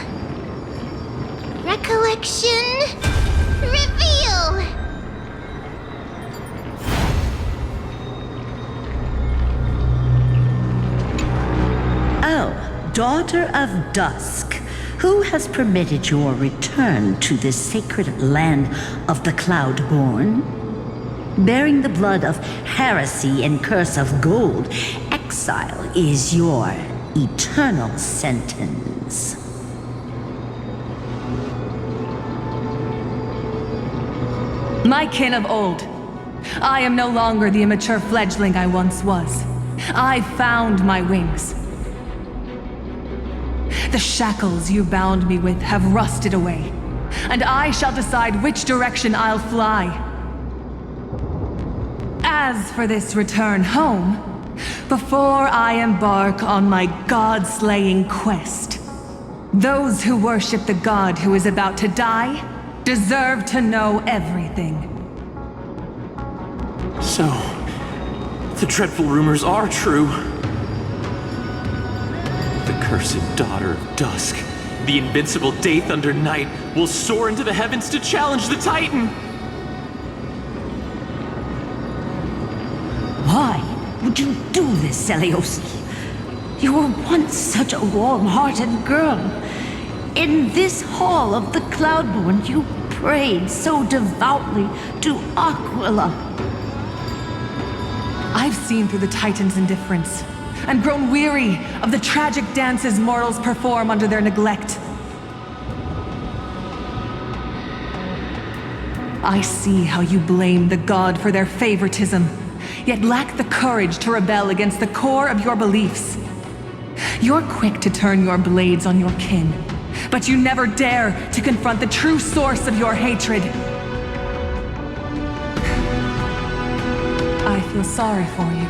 recollection, reveal! Oh, Daughter of Dusk, who has permitted your return to this sacred land of the Cloudborn? Bearing the blood of heresy and curse of gold, exile is your eternal sentence. My kin of old, I am no longer the immature fledgling I once was. I found my wings. The shackles you bound me with have rusted away, and I shall decide which direction I'll fly. As for this return home, before I embark on my god-slaying quest, those who worship the god who is about to die deserve to know everything. So, the dreadful rumors are true. The cursed Daughter of Dusk, the invincible Day Thunder Knight, will soar into the heavens to challenge the Titan! Why would you do this, Seliosi? You were once such a warm-hearted girl. In this hall of the Cloudborn, you prayed so devoutly to Aquila. I've seen through the Titan's indifference, and grown weary of the tragic dances mortals perform under their neglect. I see how you blame the god for their favoritism, yet lack the courage to rebel against the core of your beliefs. You're quick to turn your blades on your kin, but you never dare to confront the true source of your hatred. feel sorry for you.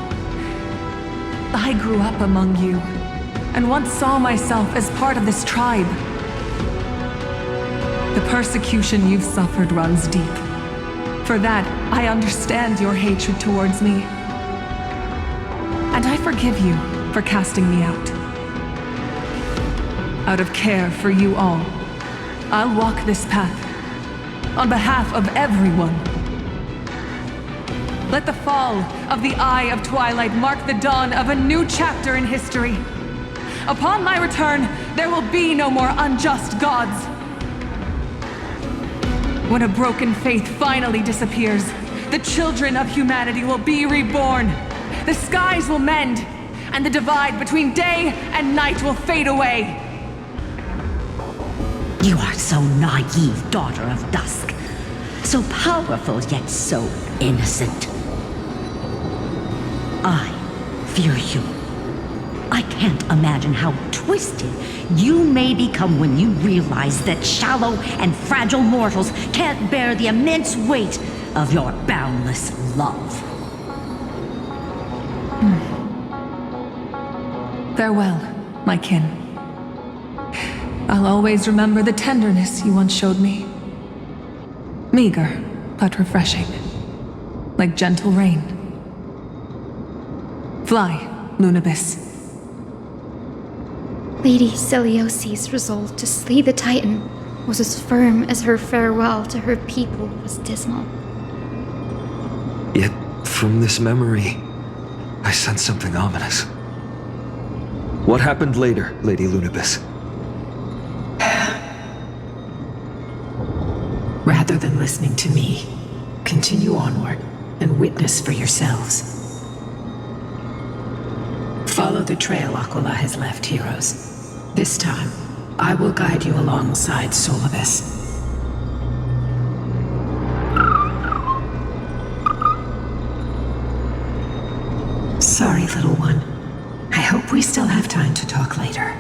I grew up among you, and once saw myself as part of this tribe. The persecution you've suffered runs deep. For that, I understand your hatred towards me. And I forgive you for casting me out. Out of care for you all, I'll walk this path on behalf of everyone. Let the fall of the Eye of Twilight mark the dawn of a new chapter in history. Upon my return, there will be no more unjust gods. When a broken faith finally disappears, the children of humanity will be reborn. The skies will mend, and the divide between day and night will fade away. You are so naive, daughter of dusk. So powerful, yet so innocent. I fear you. I can't imagine how twisted you may become when you realize that shallow and fragile mortals can't bear the immense weight of your boundless love. Farewell, my kin. I'll always remember the tenderness you once showed me. Meager, but refreshing. Like gentle rain. Fly, Lunabis. Lady Celiosi's resolve to slay the Titan was as firm as her farewell to her people was dismal. Yet, from this memory, I sense something ominous. What happened later, Lady Lunabis? Rather than listening to me, continue onward and witness for yourselves. Follow the trail Aquila has left, heroes. This time, I will guide you alongside Solabis. Sorry, little one. I hope we still have time to talk later.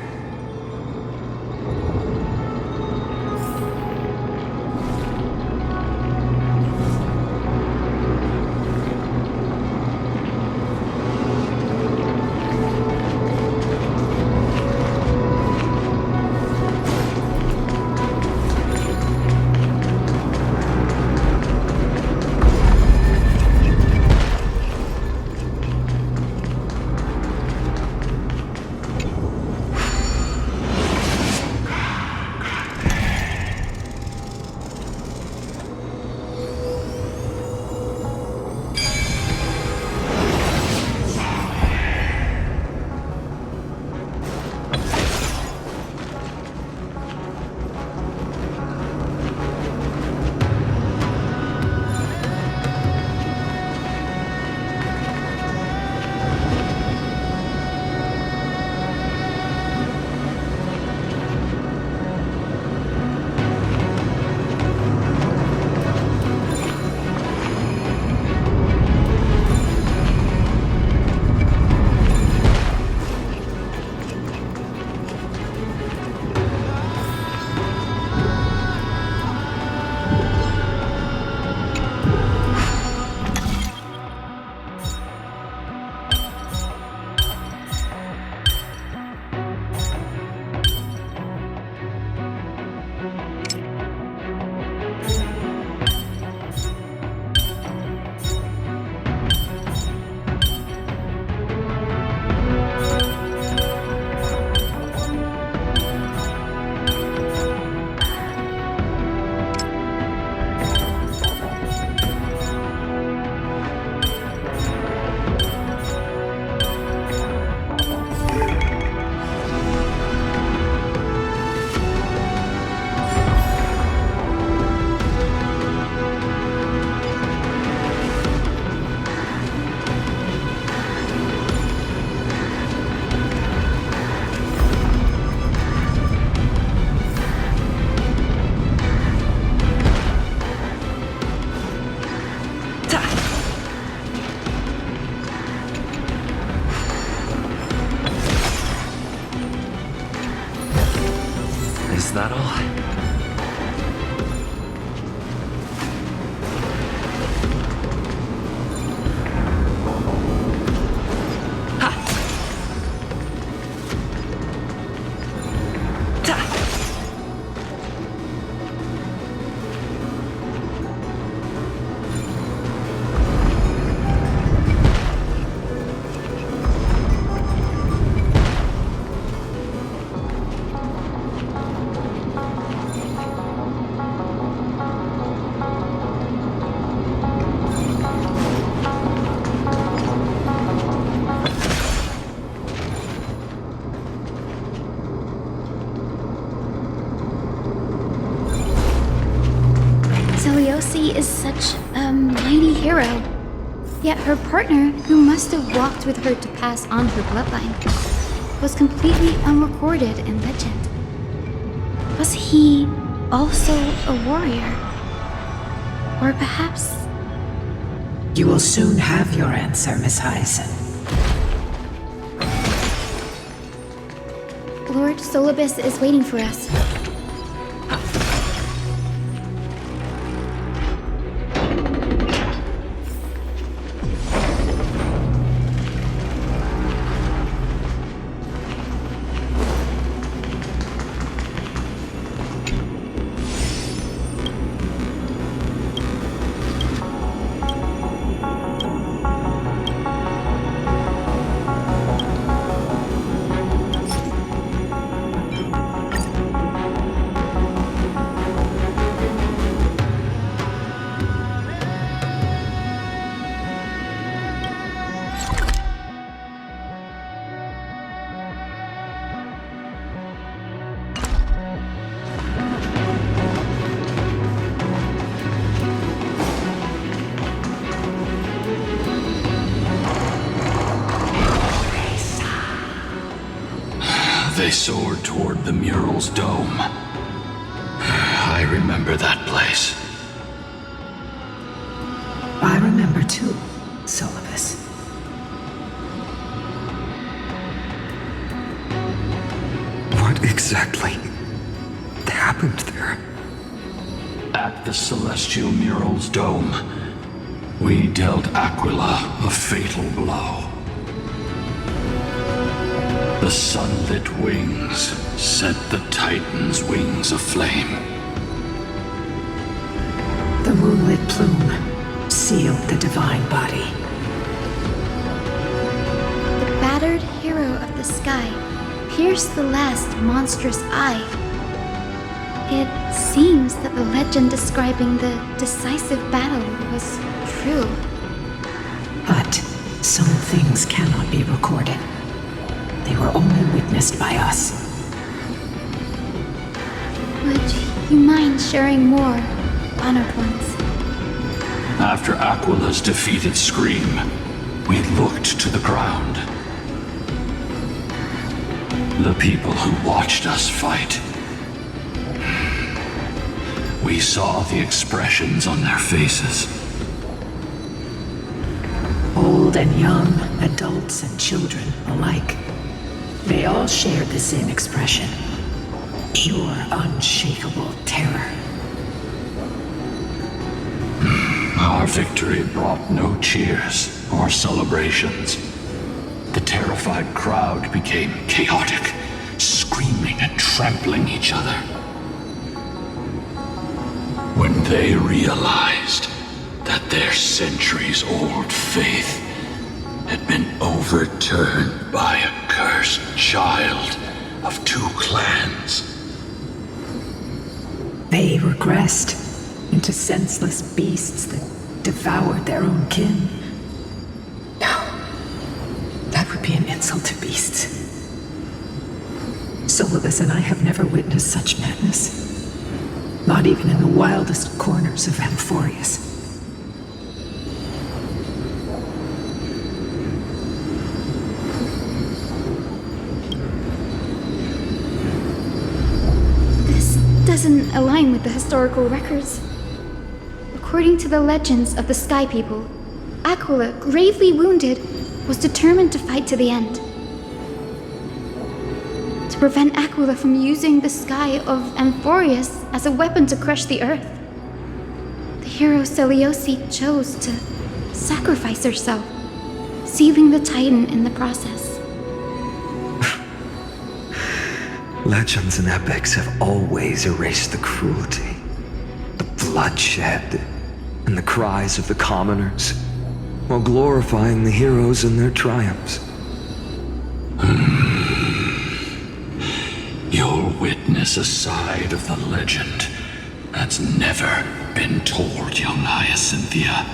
mighty hero. Yet her partner, who must have walked with her to pass on her bloodline, was completely unrecorded in legend. Was he also a warrior? Or perhaps... You will soon have your answer, Miss Hyacinth. Lord Solabis is waiting for us. They soared toward the mural's dome. I remember that place. I remember too, Solabis. What exactly happened there? At the celestial mural's dome, we dealt Aquila a fatal blow. The sunlit wings set the Titan's wings aflame. The moonlit plume sealed the divine body. The battered hero of the sky pierced the last monstrous eye. It seems that the legend describing the decisive battle was true. But some things cannot be recorded. They were only witnessed by us. Would you mind sharing more, honored ones? After Aquila's defeated scream, we looked to the ground. The people who watched us fight. We saw the expressions on their faces. Old and young, adults and children alike. They all shared the same expression. Pure, unshakable terror. Our victory brought no cheers or celebrations. The terrified crowd became chaotic, screaming and trampling each other. When they realized that their centuries-old faith had been overturned by a cursed child of two clans. They regressed into senseless beasts that devoured their own kin. No, that would be an insult to beasts. Solabis and I have never witnessed such madness. Not even in the wildest corners of Amphoreus. Doesn't align with the historical records. According to the legends of the Sky People, Aquila, gravely wounded, was determined to fight to the end. To prevent Aquila from using the sky of Amphoreus as a weapon to crush the earth, the hero Seliosi chose to sacrifice herself, sealing the Titan in the process. Legends and epics have always erased the cruelty, the bloodshed, and the cries of the commoners, while glorifying the heroes and their triumphs. You'll witness a side of the legend that's never been told, young Hyacinthia,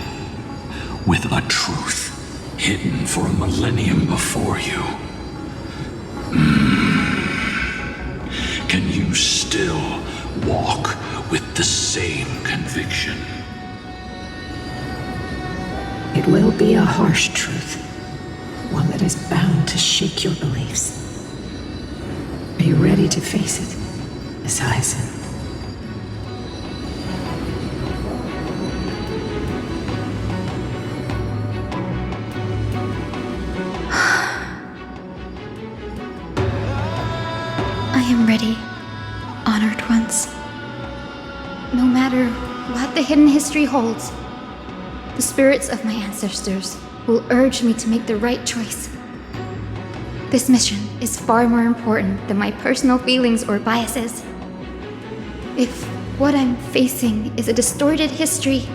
with a truth hidden for a millennium before you. Can you still walk with the same conviction? It will be a harsh truth, one that is bound to shake your beliefs. Are you ready to face it, Miss Hyson? I am ready, honored ones. No matter what the hidden history holds, the spirits of my ancestors will urge me to make the right choice. This mission is far more important than my personal feelings or biases. If what I'm facing is a distorted history,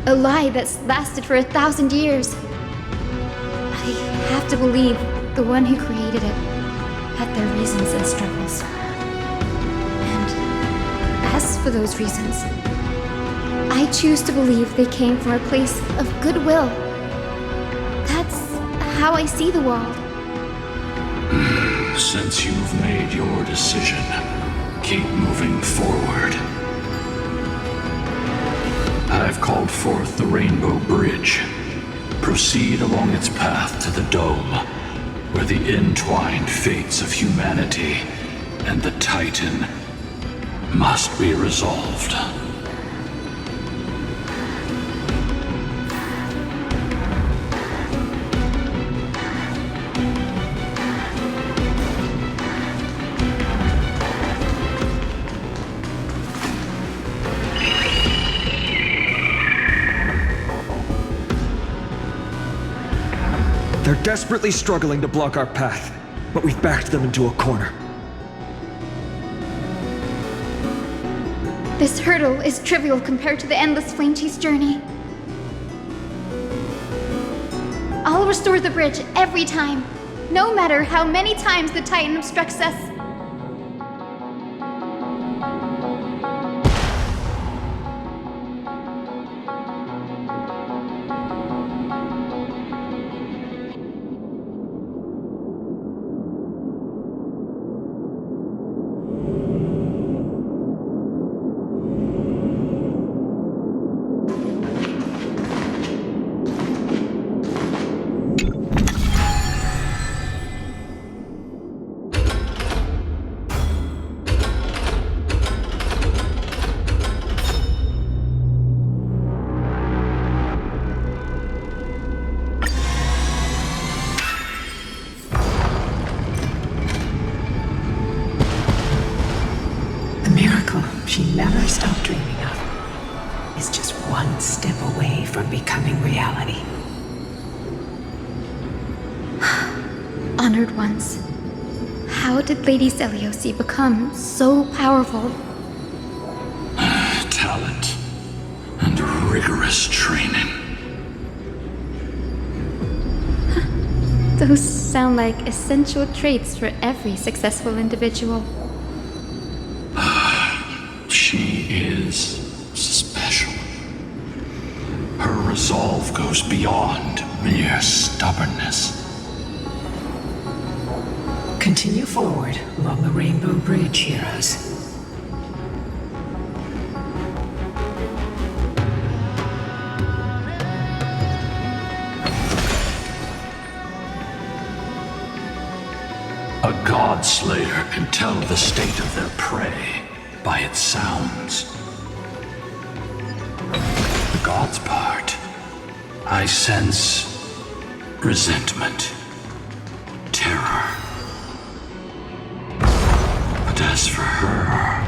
a lie that's lasted for 1,000 years, I have to believe the one who created it had their reasons and struggles. And as for those reasons, I choose to believe they came from a place of goodwill. That's how I see the world. Since you've made your decision, keep moving forward. I've called forth the Rainbow Bridge. Proceed along its path to the Dome, where the entwined fates of humanity and the Titan must be resolved. They're desperately struggling to block our path, but we've backed them into a corner. This hurdle is trivial compared to the endless flame chase journey. I'll restore the bridge every time, no matter how many times the Titan obstructs us. She never stopped dreaming of is just one step away from becoming reality. Honored ones, how did Lady Seliosi become so powerful? Talent and rigorous training. Those sound like essential traits for every successful individual. She is special. Her resolve goes beyond mere stubbornness. Continue forward along the Rainbow Bridge, heroes. A god slayer can tell the state of their prey by its sounds. The god's part, I sense resentment, terror. But as for her,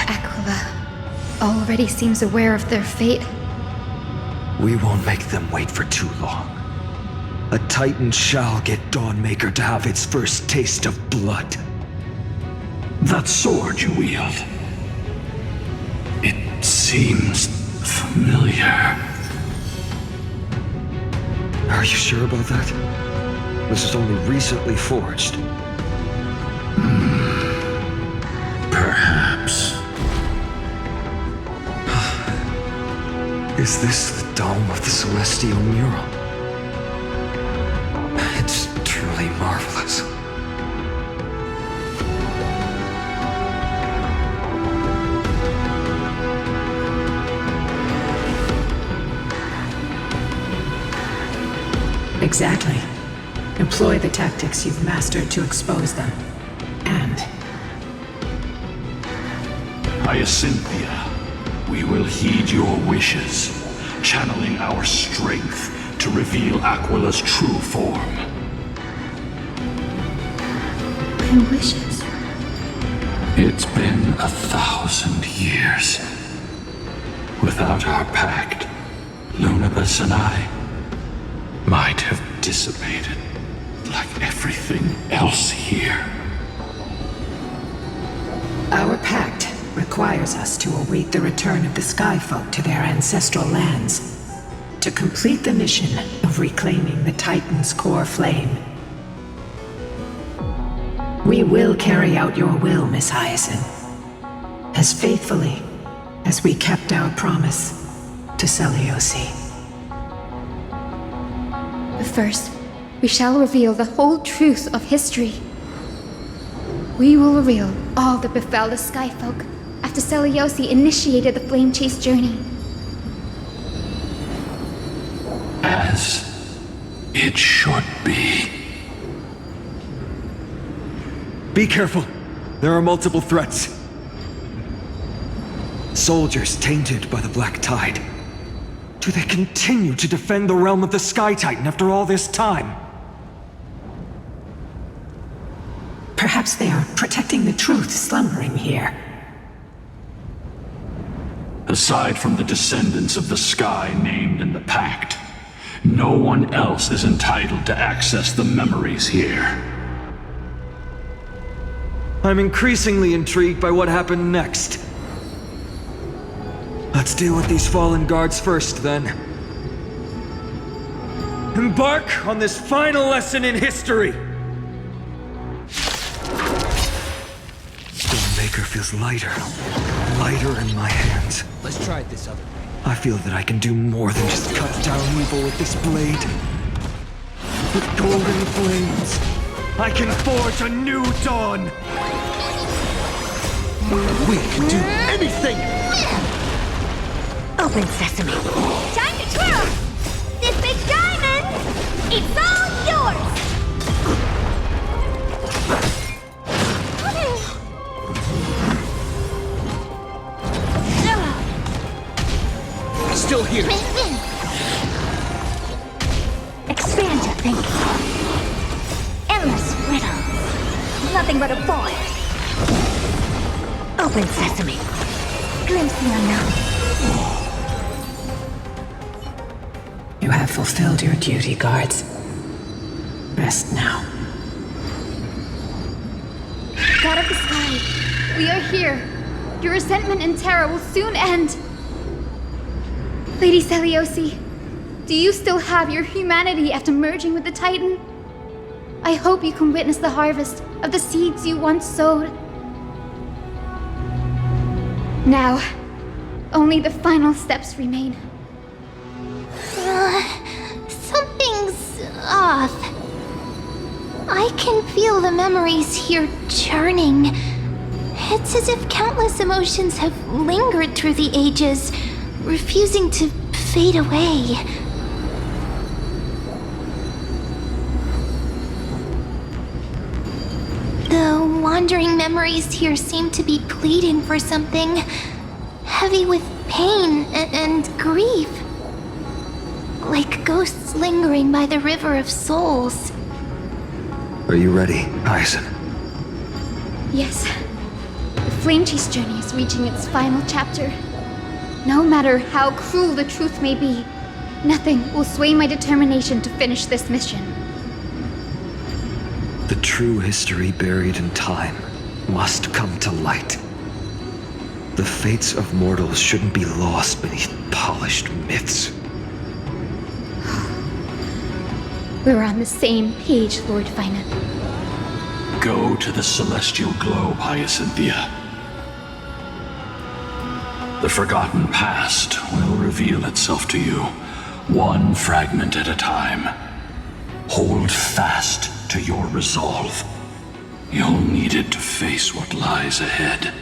Aquila already seems aware of their fate. We won't make them wait for too long. A Titan shall get Dawnmaker to have its first taste of blood. That sword you wield, it seems familiar. Are you sure about that? This is only recently forged. Perhaps. Is this the dome of the Celestial Mural? It's truly marvelous. Exactly. Employ the tactics you've mastered to expose them. And Hyacinthia, we will heed your wishes, channeling our strength to reveal Aquila's true form. My wishes? It's been 1,000 years. Without our pact, Lunabus and I might have dissipated like everything else here. our pact requires us to await the return of the Skyfolk to their ancestral lands, to complete the mission of reclaiming the Titan's core flame. We will carry out your will, Miss Hyacinth, as faithfully as we kept our promise to Seliosi. But first, we shall reveal the whole truth of history. We will reveal all that befell the Skyfolk after Seliosi initiated the Flame Chase journey. As it should be. Be careful. There are multiple threats. Soldiers tainted by the Black Tide. Do they continue to defend the realm of the Sky Titan after all this time? Perhaps they are protecting the truth slumbering here. Aside from the descendants of the Sky named in the Pact, no one else is entitled to access the memories here. I'm increasingly intrigued by what happened next. Let's deal with these fallen guards first, then. Embark on this final lesson in history! Stormmaker feels lighter in my hands. Let's try it this other way. I feel that I can do more than just cut down evil with this blade. With golden flames, I can forge a new dawn! We can do anything! Open sesame. Time to twirl! This big diamond! It's all yours! Still here. Expand your thinking. Endless riddles. Nothing but a bore. Open sesame. Glimpse the unknown. You have fulfilled your duty, guards. Rest now. God of the Sky, we are here. Your resentment and terror will soon end. Lady Seliosi, do you still have your humanity after merging with the Titan? I hope you can witness the harvest of the seeds you once sowed. Now, only the final steps remain. Something's off. I can feel the memories here churning. It's as if countless emotions have lingered through the ages, refusing to fade away. The wandering memories here seem to be pleading for something, heavy with pain and grief. Like ghosts lingering by the river of souls. Are you ready, Hyacinth? Yes. The Flame Chase journey is reaching its final chapter. No matter how cruel the truth may be, nothing will sway my determination to finish this mission. The true history buried in time must come to light. The fates of mortals shouldn't be lost beneath polished myths. We're on the same page, Lord Vina. Go to the celestial globe, Hyacinthia. The forgotten past will reveal itself to you, one fragment at a time. Hold fast to your resolve. You'll need it to face what lies ahead.